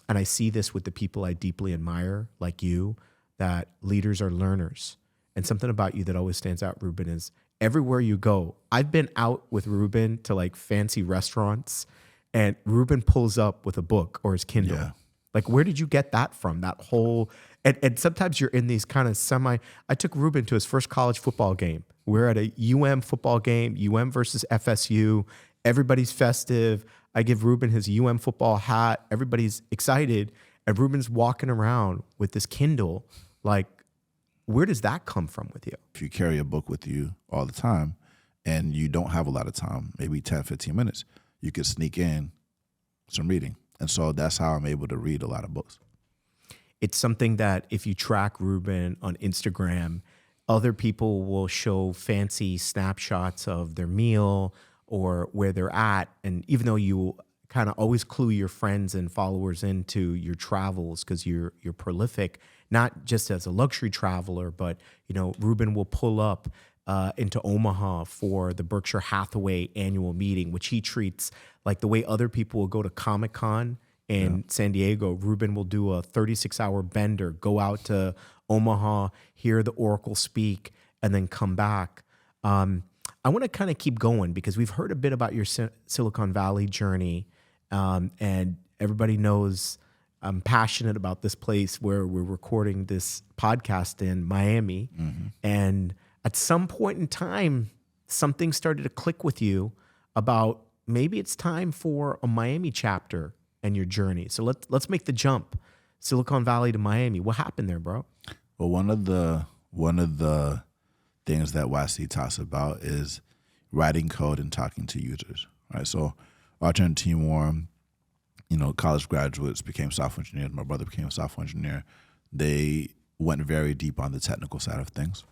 and I see this with the people I deeply admire, like you, that leaders are learners. And something about you that always stands out, Ruben, is everywhere you go. I've been out with Ruben to fancy restaurants, and Ruben pulls up with a book or his Kindle. Yeah. Where did you get that from? That whole, and sometimes you're in these kind of I took Ruben to his first college football game. We're at a football game, versus FSU. Everybody's festive. I give Ruben his football hat. Everybody's excited. And Ruben's walking around with this Kindle. Where does that come from with you? If you carry a book with you all the time and you don't have a lot of time, maybe 10, 15 minutes, you could sneak in some reading. And so that's how I'm able to read a lot of books. It's something that if you track Ruben on Instagram, other people will show fancy snapshots of their meal or where they're at. And even though you kind of always clue your friends and followers into your travels because you're prolific, not just as a luxury traveler, but Ruben will pull up into Omaha for the Berkshire Hathaway annual meeting, which he treats like the way other people will go to Comic-Con in San Diego. Ruben will do a 36-hour bender, go out to Omaha, hear the Oracle speak, and then come back. I want to kind of keep going because we've heard a bit about your Silicon Valley journey, and everybody knows I'm passionate about this place where we're recording this podcast in Miami. And at some point in time, something started to click with you about maybe it's time for a Miami chapter and your journey. So let's make the jump, Silicon Valley to Miami. What happened there, bro? Well, one of the things that YC talks about is writing code and talking to users, right? So Archer and Timur, college graduates, became software engineers. My brother became a software engineer. They went very deep on the technical side of things.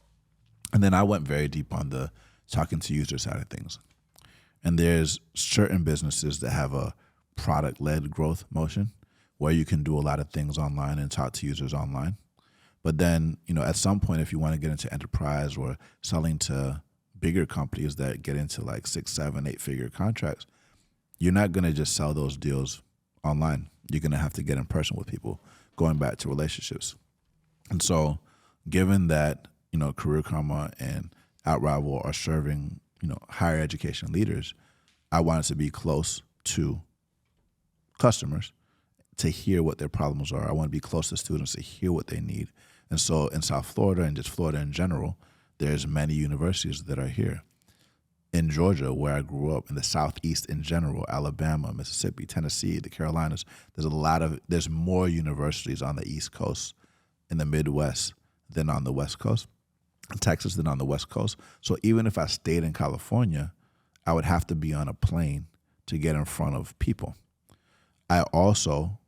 And then I went very deep on the talking to user side of things. And there's certain businesses that have a product-led growth motion where you can do a lot of things online and talk to users online. But then, at some point, if you want to get into enterprise or selling to bigger companies that get into like 6, 7, 8-figure contracts, you're not going to just sell those deals online. You're going to have to get in person with people, going back to relationships. And so given that, Career Karma and OutRival are serving, higher education leaders, I wanted to be close to customers to hear what their problems are. I want to be close to students to hear what they need. And so in South Florida and just Florida in general, there's many universities that are here. In Georgia, where I grew up, in the Southeast in general, Alabama, Mississippi, Tennessee, the Carolinas, there's more universities on the East Coast, in the Midwest than on the West Coast, in Texas than on the West Coast. So even if I stayed in California, I would have to be on a plane to get in front of people. I also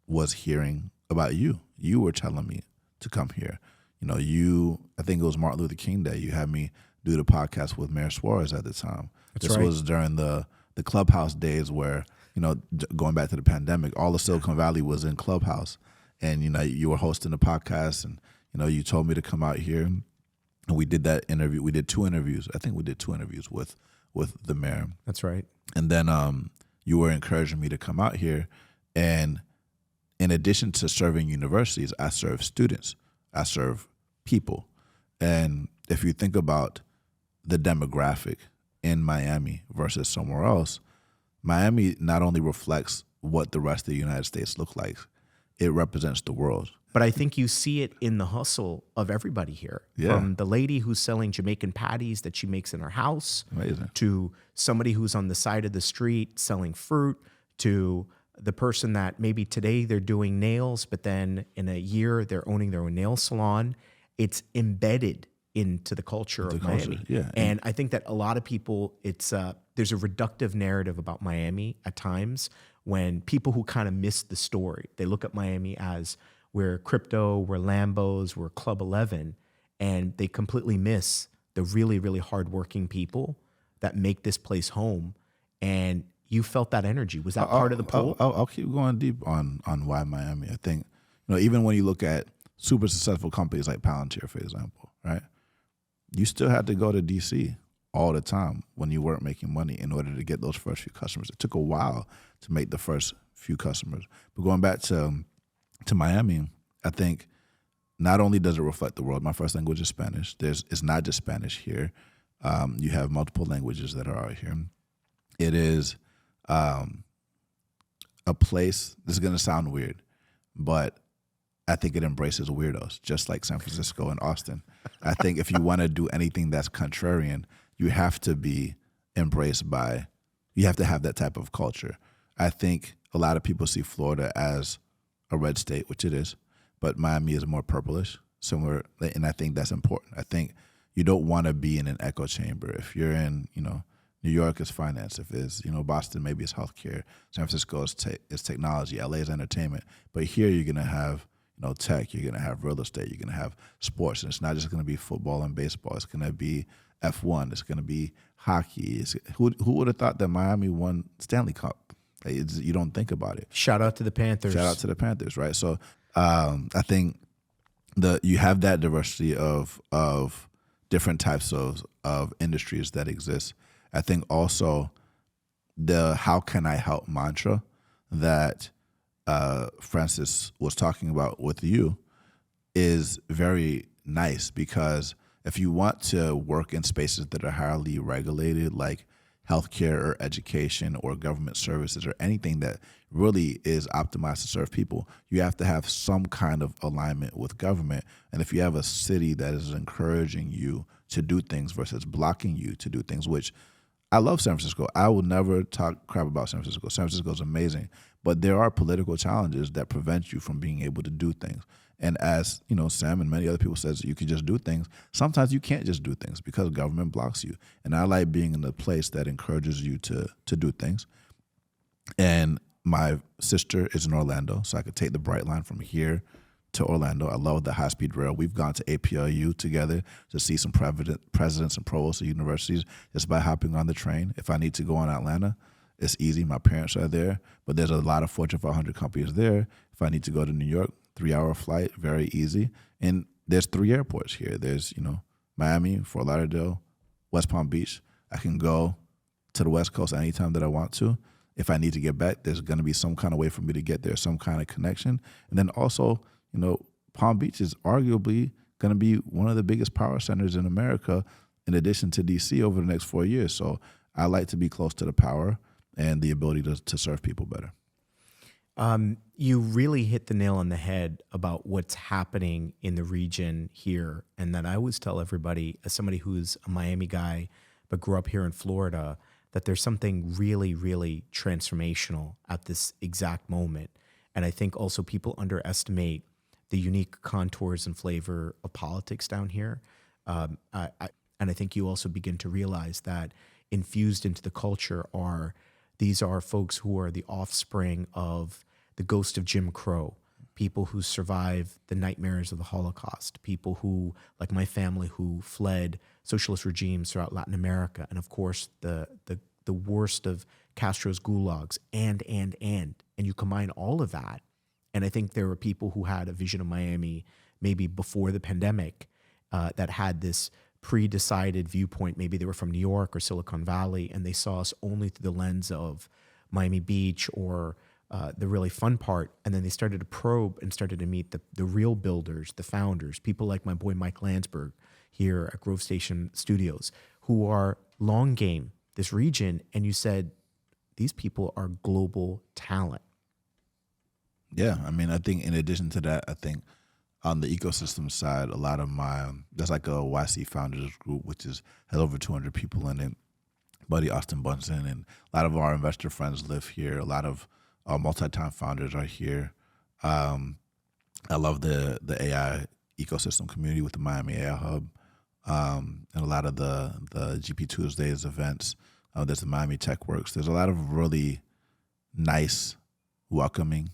was hearing about you. You were telling me to come here. I think it was Martin Luther King Day. You had me do the podcast with Mayor Suarez at the time. This was during the Clubhouse days where, going back to the pandemic, all of Silicon Valley was in Clubhouse. And, you were hosting the podcast and, you told me to come out here. And we did that interview. We did 2 interviews. I think we did 2 interviews with the mayor. That's right. And then you were encouraging me to come out here. And in addition to serving universities, I serve students. I serve people. And if you think about the demographic in Miami versus somewhere else, Miami not only reflects what the rest of the United States look like, it represents the world. But I think you see it in the hustle of everybody here. Yeah. From the lady who's selling Jamaican patties that she makes in her house, Amazing, to somebody who's on the side of the street selling fruit, to the person that maybe today they're doing nails, but then in a year they're owning their own nail salon. It's embedded into the culture of Miami. Yeah. And I think that a lot of people, there's a reductive narrative about Miami at times when people who kind of miss the story, they look at Miami as we're crypto, we're Lambos, we're Club 11, and they completely miss the really, really hardworking people that make this place home. And you felt that energy. Was that part of the pull? I'll keep going deep on why Miami. I think, even when you look at super successful companies like Palantir, for example, right? You still had to go to DC all the time when you weren't making money in order to get those first few customers. It took a while to make the first few customers. But going back to Miami, I think not only does it reflect the world, my first language is Spanish. It's not just Spanish here. You have multiple languages that are out here. It is a place, this is going to sound weird, but I think it embraces weirdos, just like San Francisco and Austin. I think if you want to do anything that's contrarian, you have to be embraced by, you have to have that type of culture. I think a lot of people see Florida as a red state, which it is, but Miami is more purplish, similar, and I think that's important. I think you don't want to be in an echo chamber. If you're in, New York is finance. If it's, Boston, maybe it's healthcare. San Francisco is technology. LA is entertainment. But here you're going to have, tech. You're going to have real estate. You're going to have sports. And it's not just going to be football and baseball. It's going to be F1. It's going to be hockey. Who would have thought that Miami won Stanley Cup? You don't think about it. Shout out to the Panthers. Shout out to the Panthers, right? So I think you have that diversity of different types of industries that exist. I think also the "how can I help" mantra that Francis was talking about with you is very nice, because if you want to work in spaces that are highly regulated, like healthcare or education or government services or anything that really is optimized to serve people, you have to have some kind of alignment with government. And if you have a city that is encouraging you to do things versus blocking you to do things, which I love San Francisco. I will never talk crap about San Francisco. San Francisco is amazing, but there are political challenges that prevent you from being able to do things. And as you know, Sam and many other people says you can just do things. Sometimes you can't just do things because government blocks you. And I like being in a place that encourages you to do things. And my sister is in Orlando, so I could take the Bright Line from here to Orlando. I love the high-speed rail. We've gone to APLU together to see some presidents and provosts of universities just by hopping on the train. If I need to go on Atlanta, it's easy. My parents are there, but there's a lot of Fortune 500 companies there. If I need to go to New York, 3-hour flight, very easy. And there's 3 airports here. There's, Miami, Fort Lauderdale, West Palm Beach. I can go to the West Coast anytime that I want to. If I need to get back, there's going to be some kind of way for me to get there, some kind of connection. And then also, Palm Beach is arguably going to be one of the biggest power centers in America, in addition to DC, over the next 4 years. So I like to be close to the power and the ability to serve people better. You really hit the nail on the head about what's happening in the region here. And that I always tell everybody, as somebody who's a Miami guy, but grew up here in Florida, that there's something really, really transformational at this exact moment. And I think also people underestimate the unique contours and flavor of politics down here. And I think you also begin to realize that infused into the culture these are folks who are the offspring of the ghost of Jim Crow, people who survived the nightmares of the Holocaust, people who, like my family, who fled socialist regimes throughout Latin America, and of course the worst of Castro's gulags, and you combine all of that. And I think there were people who had a vision of Miami maybe before the pandemic that had this pre-decided viewpoint. Maybe they were from New York or Silicon Valley, and they saw us only through the lens of Miami Beach or the really fun part. And then they started to probe and started to meet the real builders, the founders, people like my boy Mike Landsberg here at Grove Station Studios, who are long game this region. And you said, these people are global talent. Yeah, I mean, I think in addition to that, I think on the ecosystem side, a lot of there's like a YC founders group, which has over 200 people in it. Buddy Austin Bunsen and a lot of our investor friends live here. A lot of our multi-time founders are here. I love the AI ecosystem community with the Miami AI Hub, and a lot of the GP Tuesdays events. There's the Miami Tech Works. There's a lot of really nice, welcoming.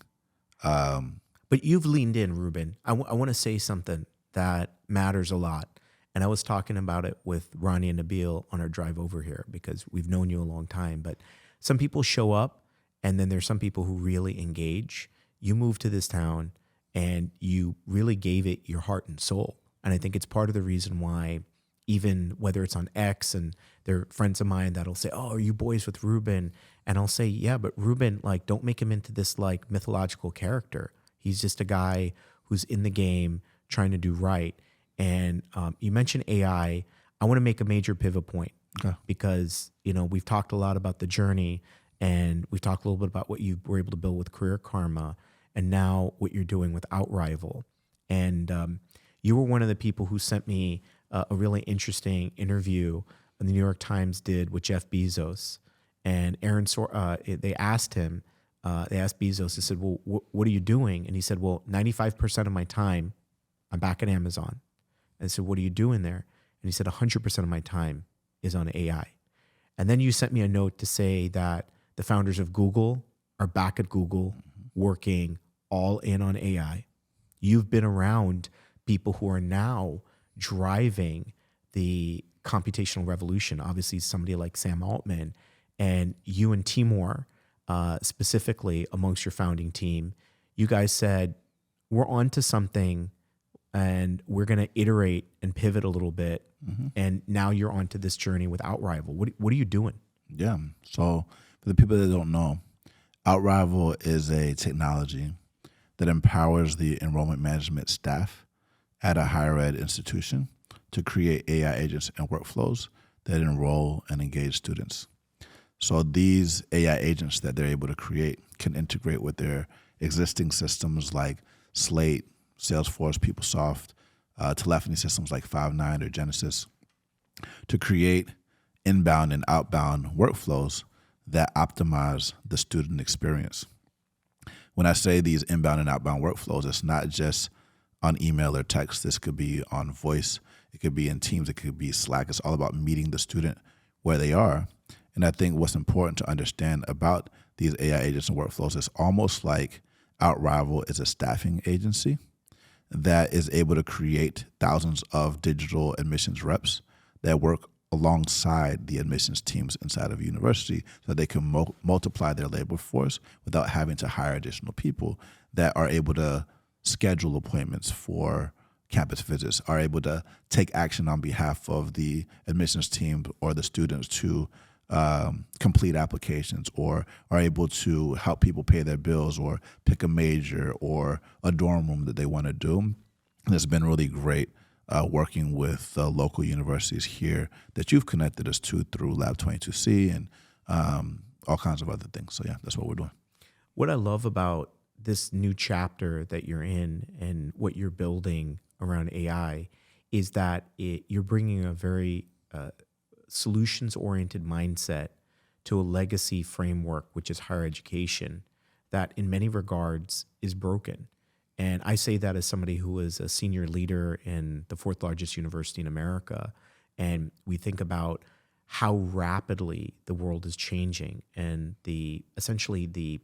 But you've leaned in, Ruben. I want to say something that matters a lot. And I was talking about it with Ronnie and Nabil on our drive over here because we've known you a long time. But some people show up, and then there's some people who really engage. You moved to this town, and you really gave it your heart and soul. And I think it's part of the reason why, even whether it's on X, and there are friends of mine that'll say, "Oh, are you boys with Ruben?" And I'll say, "Yeah, but Ruben, like, don't make him into this like mythological character. He's just a guy who's in the game trying to do right." And you mentioned AI. I want to make a major pivot point because we've talked a lot about the journey, and we've talked a little bit about what you were able to build with Career Karma, and now what you're doing with OutRival. And you were one of the people who sent me a really interesting interview the New York Times did with Jeff Bezos. And they asked him, they asked Bezos, they said, "Well, what are you doing?" And he said, "Well, 95% of my time, I'm back at Amazon." And I said, "What are you doing there?" And he said, 100% of my time is on AI. And then you sent me a note to say that the founders of Google are back at Google working all in on AI. You've been around people who are now driving the computational revolution. Obviously, somebody like Sam Altman, and you and Timur, specifically amongst your founding team, you guys said, we're on to something and we're going to iterate and pivot a little bit. And now you're onto this journey with OutRival. What are you doing? Yeah. So for the people that don't know, OutRival is a technology that empowers the enrollment management staff at a higher ed institution to create AI agents and workflows that enroll and engage students. So these AI agents that they're able to create can integrate with their existing systems like Slate, Salesforce, PeopleSoft, telephony systems like Five9 or Genesys to create inbound and outbound workflows that optimize the student experience. When I say these inbound and outbound workflows, it's not just on email or text. This could be on voice. It could be in Teams. It could be Slack. It's all about meeting the student where they are. And I think what's important to understand about these AI agents and workflows is almost like OutRival is a staffing agency that is able to create thousands of digital admissions reps that work alongside the admissions teams inside of a university so they can multiply their labor force without having to hire additional people, that are able to schedule appointments for campus visits, are able to take action on behalf of the admissions team or the students to complete applications, or are able to help people pay their bills or pick a major or a dorm room that they want to do. And it's been really great working with local universities here that you've connected us to through Lab 22C and all kinds of other things. So yeah, that's what we're doing. What I love about this new chapter that you're in and what you're building around AI is that you're bringing a very solutions-oriented mindset to a legacy framework, which is higher education, that in many regards is broken. And I say that as somebody who is a senior leader in the fourth largest university in America. And we think about how rapidly the world is changing and essentially the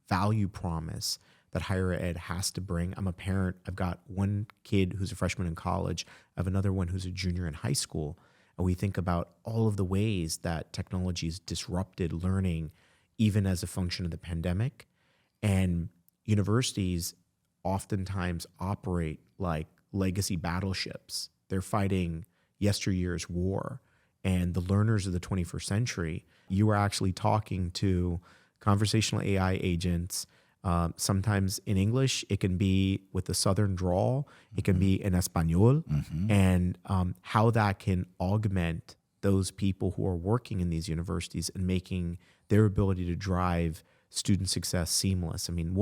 value promise that higher ed has to bring. I'm a parent. I've got one kid who's a freshman in college. I have another one who's a junior in high school. And we think about all of the ways that technology has disrupted learning, even as a function of the pandemic. And universities oftentimes operate like legacy battleships. They're fighting yesteryear's war. And the learners of the 21st century, you are actually talking to conversational AI agents. Sometimes in English, it can be with a Southern drawl. It can be in Espanol. And how that can augment those people who are working in these universities and making their ability to drive student success seamless. I mean,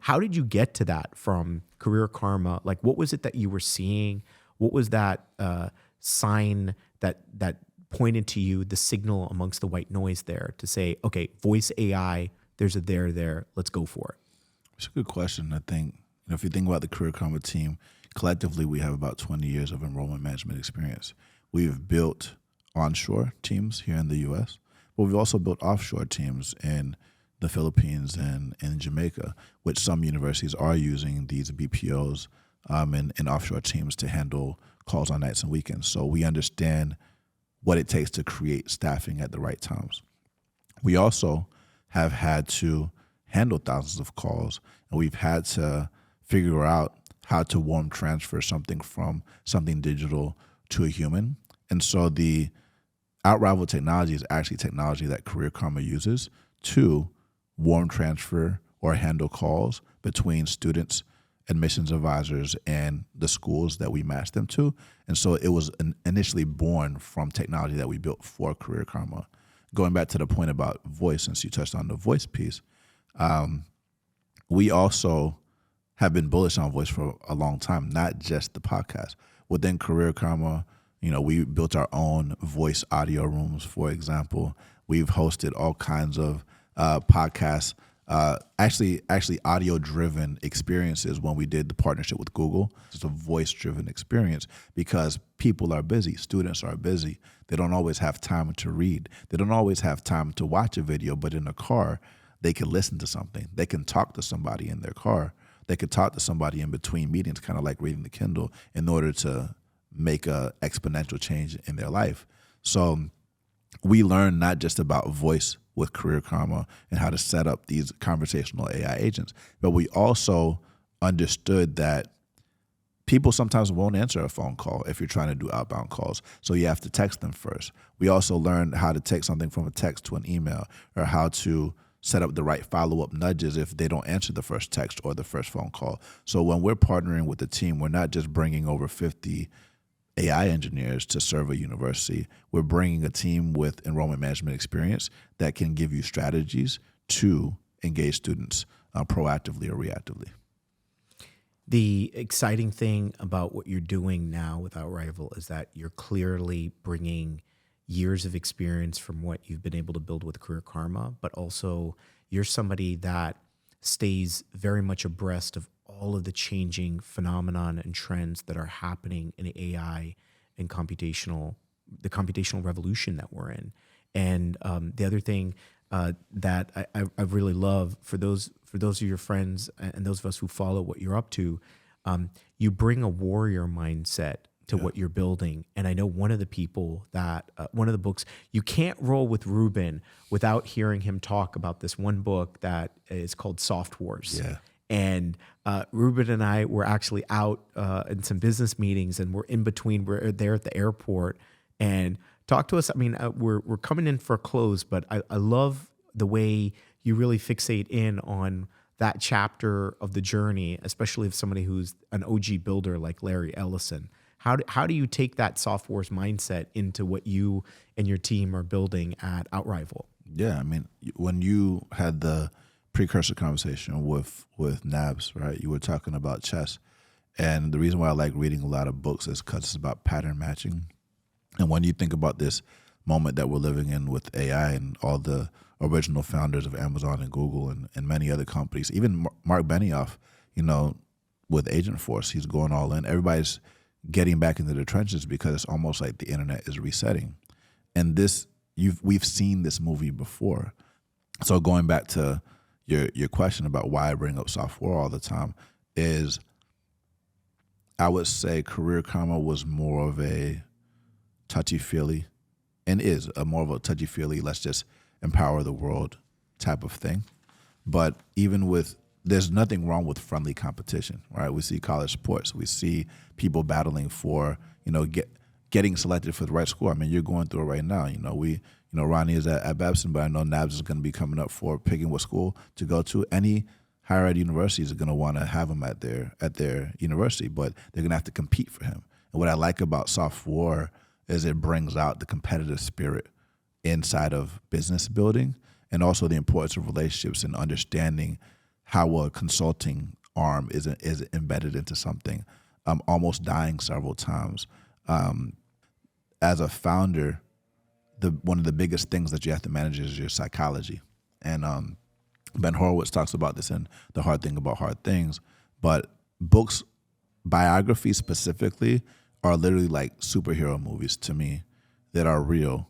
how did you get to that from Career Karma? Like, what was it that you were seeing? What was that sign that pointed to you, the signal amongst the white noise there to say, okay, voice AI, there's a there, let's go for it? It's a good question. I think, if you think about the Career Karma team, collectively we have about 20 years of enrollment management experience. We've built onshore teams here in the U.S., but we've also built offshore teams in the Philippines and in Jamaica, which some universities are using these BPOs and offshore teams to handle calls on nights and weekends. So we understand what it takes to create staffing at the right times. We also have had to handle thousands of calls, and we've had to figure out how to warm transfer something from something digital to a human. And so the OutRival technology is actually technology that Career Karma uses to warm transfer or handle calls between students, admissions advisors, and the schools that we match them to. And so it was initially born from technology that we built for Career Karma. Going back to the point about voice, since you touched on the voice piece, we also have been bullish on voice for a long time, not just the podcast. Within Career Karma, we built our own voice audio rooms, for example. We've hosted all kinds of podcasts, actually audio-driven experiences when we did the partnership with Google. It's a voice-driven experience because people are busy. Students are busy. They don't always have time to read. They don't always have time to watch a video, but in a car, they can listen to something. They can talk to somebody in their car. They could talk to somebody in between meetings, kind of like reading the Kindle, in order to make a exponential change in their life. So we learned not just about voice with Career Karma and how to set up these conversational AI agents, but we also understood that people sometimes won't answer a phone call if you're trying to do outbound calls. So you have to text them first. We also learned how to take something from a text to an email, or how to set up the right follow-up nudges if they don't answer the first text or the first phone call. So when we're partnering with the team, we're not just bringing over 50 AI engineers to serve a university. We're bringing a team with enrollment management experience that can give you strategies to engage students proactively or reactively. The exciting thing about what you're doing now with OutRival is that you're clearly bringing years of experience from what you've been able to build with Career Karma, but also you're somebody that stays very much abreast of all of the changing phenomenon and trends that are happening in AI and the computational revolution that we're in. And the other thing that I really love for those of your friends and those of us who follow what you're up to, you bring a warrior mindset to what you're building. And I know one of the people that, one of the books, you can't roll with Ruben without hearing him talk about this one book that is called Soft Wars. Yeah. And Ruben and I were actually out in some business meetings, and we're in between, we're there at the airport, and talk to us. I mean, we're coming in for a close, but I love the way you really fixate in on that chapter of the journey, especially if somebody who's an OG builder like Larry Ellison. How do you take that Soft Wars mindset into what you and your team are building at OutRival? Yeah, I mean, when you had the precursor conversation with Nabs, right, you were talking about chess. And the reason why I like reading a lot of books is because it's about pattern matching. And when you think about this moment that we're living in with AI and all the original founders of Amazon and Google and many other companies, even Mark Benioff, with Agentforce, he's going all in. Everybody's getting back into the trenches because it's almost like the internet is resetting. And we've seen this movie before. So going back to your question about why I bring up software all the time is, I would say Career Karma was more of a touchy-feely, and is more of a touchy-feely, let's just empower the world type of thing. But there's nothing wrong with friendly competition, right? We see college sports. We see people battling for, getting selected for the right school. I mean, you're going through it right now. Ronnie is at Babson, but I know Nabs is going to be coming up for picking what school to go to. Any higher ed universities are going to want to have him at their university, but they're going to have to compete for him. And what I like about software is it brings out the competitive spirit inside of business building, and also the importance of relationships and understanding how a consulting arm is embedded into something. I'm almost dying several times. As a founder, one of the biggest things that you have to manage is your psychology. And Ben Horowitz talks about this in The Hard Thing About Hard Things. But books, biographies specifically, are literally like superhero movies to me that are real,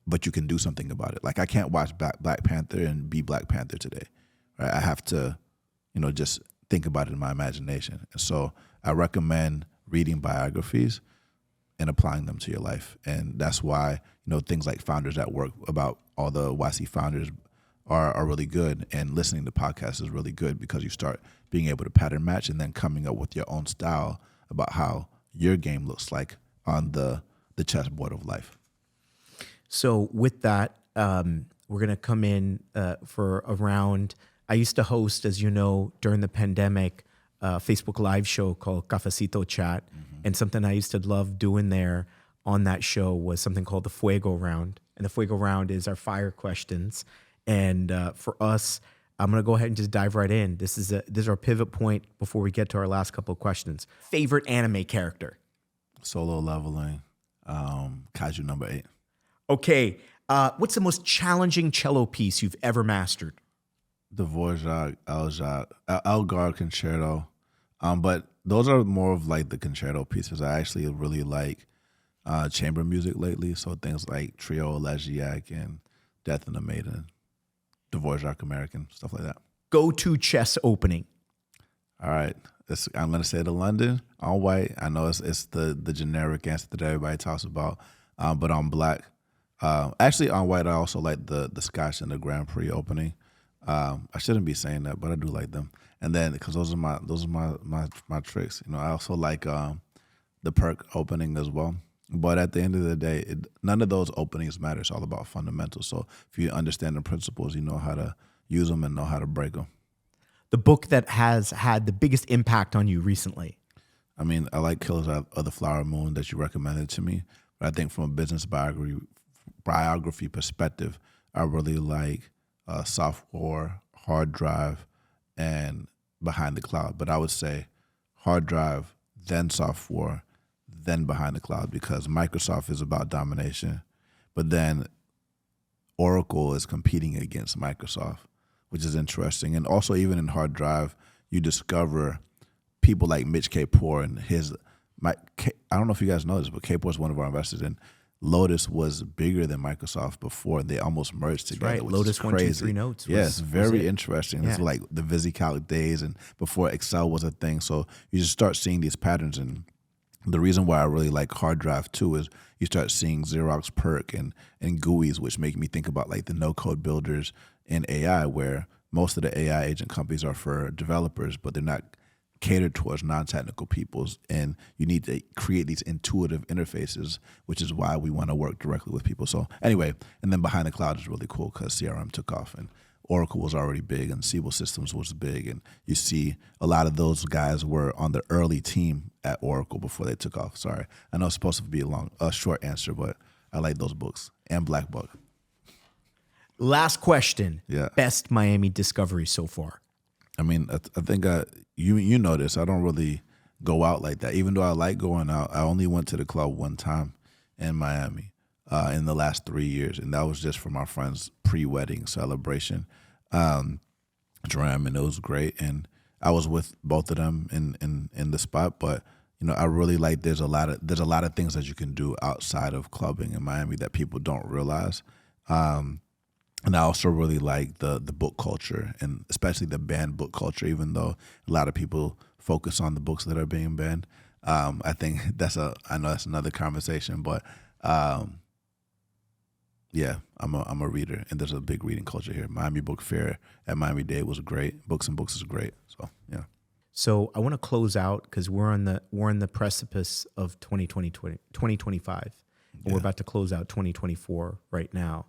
but you can do something about it. Like, I can't watch Black Panther and be Black Panther today. Right? I have to, just think about it in my imagination. And so I recommend reading biographies and applying them to your life. And that's why, things like Founders at Work, about all the YC founders, are really good. And listening to podcasts is really good, because you start being able to pattern match and then coming up with your own style about how your game looks like on the chessboard of life. So with that, we're going to come in for a round. I used to host, as you know, during the pandemic, a Facebook Live show called Cafecito Chat. Mm-hmm. And something I used to love doing there on that show was something called the Fuego round. And the Fuego round is our fire questions. And for us, I'm going to go ahead and just dive right in. This is our pivot point before we get to our last couple of questions. Favorite anime character? Solo Leveling, Kaiju number 8. Okay. What's the most challenging cello piece you've ever mastered? The Dvorak, Elgar Concerto. But those are more of like the concerto pieces. I actually really like chamber music lately. So things like Trio Elegiac and Death in the Maiden, Dvorak American, stuff like that. Go-to chess opening. All right. I'm going to say the London on white. I know it's the generic answer that everybody talks about, but on black. Actually, on white, I also like the Scotch and the Grand Prix opening. I shouldn't be saying that, but I do like them. And then because those are my tricks. You know, I also like the perk opening as well. But at the end of the day, none of those openings matter. It's all about fundamentals. So if you understand the principles, you know how to use them and know how to break them. The book that has had the biggest impact on you recently. I mean, I like Killers of the Flower Moon that you recommended to me. But I think from a business biography perspective, I really like Software, Hard Drive, and Behind the Cloud. But I would say Hard Drive, then Software, then Behind the Cloud, because Microsoft is about domination, but then Oracle is competing against Microsoft, which is interesting. And also, even in Hard Drive, you discover people like Mitch Kapor and I don't know if you guys know this, but Kapor is one of our investors, and Lotus was bigger than Microsoft before. They almost merged together. Right, Which Lotus is crazy. 123 Notes. Yes, very it. interesting. Yeah. It's like the VisiCalc days and before Excel was a thing. So you just start seeing these patterns. And the reason why I really like Hard Drive too is you start seeing Xerox PERC and GUIs, which make me think about like the no-code builders in AI, where most of the AI agent companies are for developers, but they're not catered towards non-technical peoples, and you need to create these intuitive interfaces, which is why we want to work directly with people. So anyway, and then Behind the Cloud is really cool because CRM took off and Oracle was already big and Siebel Systems was big, and you see a lot of those guys were on the early team at Oracle before they took off. Sorry, I know it's supposed to be a short answer, but I like those books and Black Book. Last question. Yeah. Best Miami discovery so far. I mean, I think you know this. I don't really go out like that. Even though I like going out, I only went to the club one time in Miami in the last 3 years, and that was just for my friend's pre-wedding celebration. Dram, and it was great, and I was with both of them in the spot. But you know, I really like there's a lot of things that you can do outside of clubbing in Miami that people don't realize. And I also really like the book culture, and especially the banned book culture, even though a lot of people focus on the books that are being banned. I think I know that's another conversation, but yeah, I'm a reader, and there's a big reading culture here. Miami Book Fair at Miami-Dade was great. Books and Books is great. So yeah. So I want to close out because we're on the precipice of 2025, and we're about to close out 2024 right now.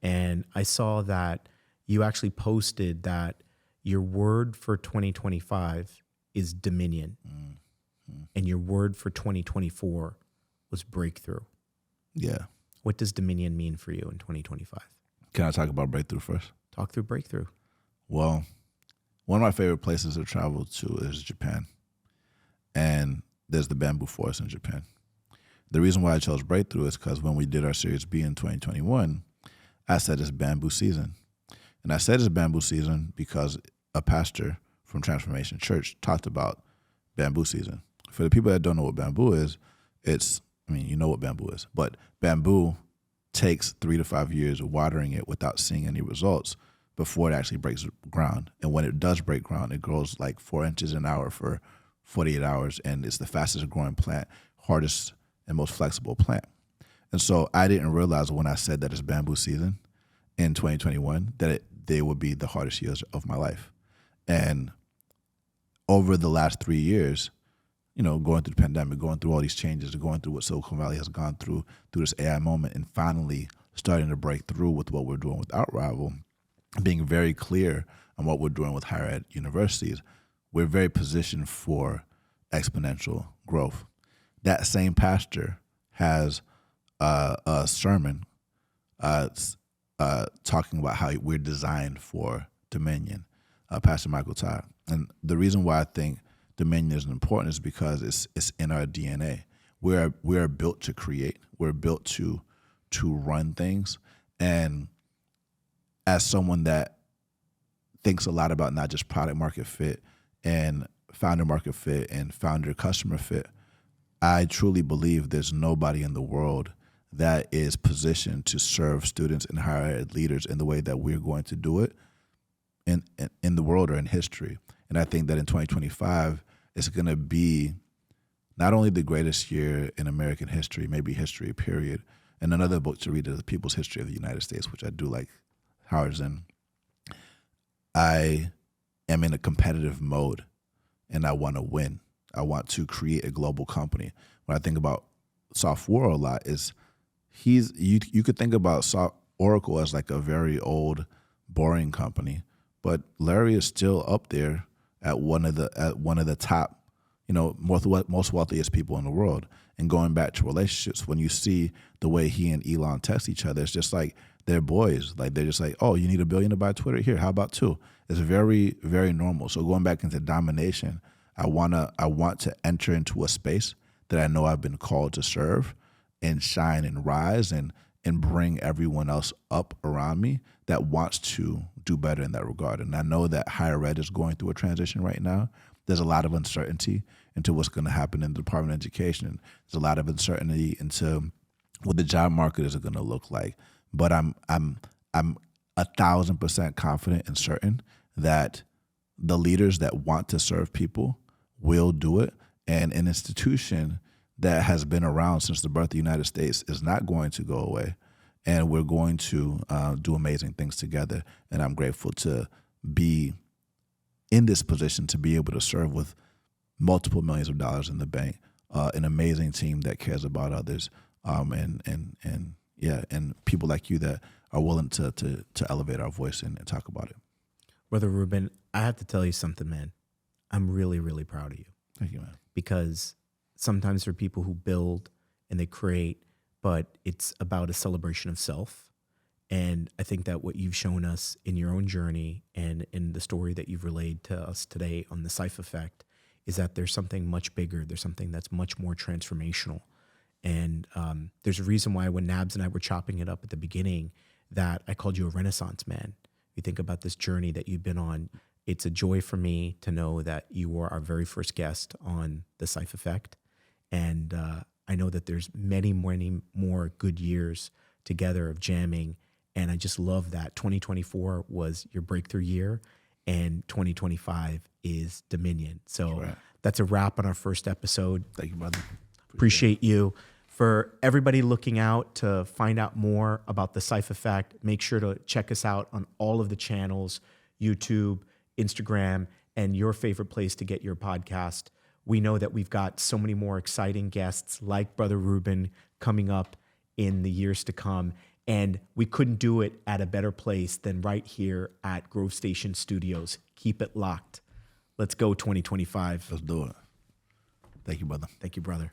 And I saw that you actually posted that your word for 2025 is dominion, and your word for 2024 was breakthrough. Yeah. What does dominion mean for you in 2025? Can I talk about breakthrough first? Talk through breakthrough. Well, one of my favorite places to travel to is Japan. And there's the bamboo forest in Japan. The reason why I chose breakthrough is because when we did our Series B in 2021, I said it's bamboo season. And I said it's bamboo season because a pastor from Transformation Church talked about bamboo season. For the people that don't know what bamboo is, you know what bamboo is, but bamboo takes 3 to 5 years of watering it without seeing any results before it actually breaks ground. And when it does break ground, it grows like 4 inches an hour for 48 hours. And it's the fastest growing plant, hardest and most flexible plant. And so I didn't realize when I said that it's bamboo season in 2021 that they would be the hardest years of my life. And over the last 3 years, you know, going through the pandemic, going through all these changes, going through what Silicon Valley has gone through this AI moment, and finally starting to break through with what we're doing with OutRival, being very clear on what we're doing with higher ed universities, we're very positioned for exponential growth. That same pastor has a sermon talking about how we're designed for dominion, Pastor Michael Todd. And the reason why I think dominion is important is because it's in our DNA. We are built to create. We're built to run things. And as someone that thinks a lot about not just product market fit and founder market fit and founder customer fit, I truly believe there's nobody in the world that is positioned to serve students and higher ed leaders in the way that we're going to do it in the world or in history. And I think that in 2025, it's going to be not only the greatest year in American history, maybe history, period. And another book to read is The People's History of the United States, which I do like Howard Zinn. I am in a competitive mode and I want to win. I want to create a global company. When I think about software a lot, is you could think about Oracle as like a very old, boring company, but Larry is still up there at one of the top, most wealthiest people in the world. And going back to relationships, when you see the way he and Elon text each other, it's just like they're boys. Like they're just like, oh, you need $1 billion to buy Twitter? Here, how about 2? It's very, very normal. So going back into domination, I want to enter into a space that I know I've been called to serve and shine and rise and bring everyone else up around me that wants to do better in that regard. And I know that higher ed is going through a transition right now. There's a lot of uncertainty into what's going to happen in the Department of Education. There's a lot of uncertainty into what the job market is going to look like. But I'm 1,000% confident and certain that the leaders that want to serve people will do it. And an institution that has been around since the birth of the United States is not going to go away. And we're going to do amazing things together. And I'm grateful to be in this position to be able to serve with multiple millions of dollars in the bank, an amazing team that cares about others, and people like you that are willing to elevate our voice and talk about it. Brother Ruben, I have to tell you something, man. I'm really, really proud of you. Thank you, man. Because sometimes there are people who build and they create, but it's about a celebration of self. And I think that what you've shown us in your own journey and in the story that you've relayed to us today on the Saif Effect is that there's something much bigger. There's something that's much more transformational. And there's a reason why when Nabs and I were chopping it up at the beginning that I called you a Renaissance man. You think about this journey that you've been on. It's a joy for me to know that you were our very first guest on the Saif Effect. And I know that there's many, many more good years together of jamming. And I just love that 2024 was your breakthrough year and 2025 is Dominion. So that's a wrap on our first episode. Thank you, brother. Appreciate you. For everybody looking out to find out more about the Saif Effect, make sure to check us out on all of the channels, YouTube, Instagram, and your favorite place to get your podcast. We know that we've got so many more exciting guests like Brother Ruben coming up in the years to come. And we couldn't do it at a better place than right here at Grove Station Studios. Keep it locked. Let's go 2025. Let's do it. Thank you, brother. Thank you, brother.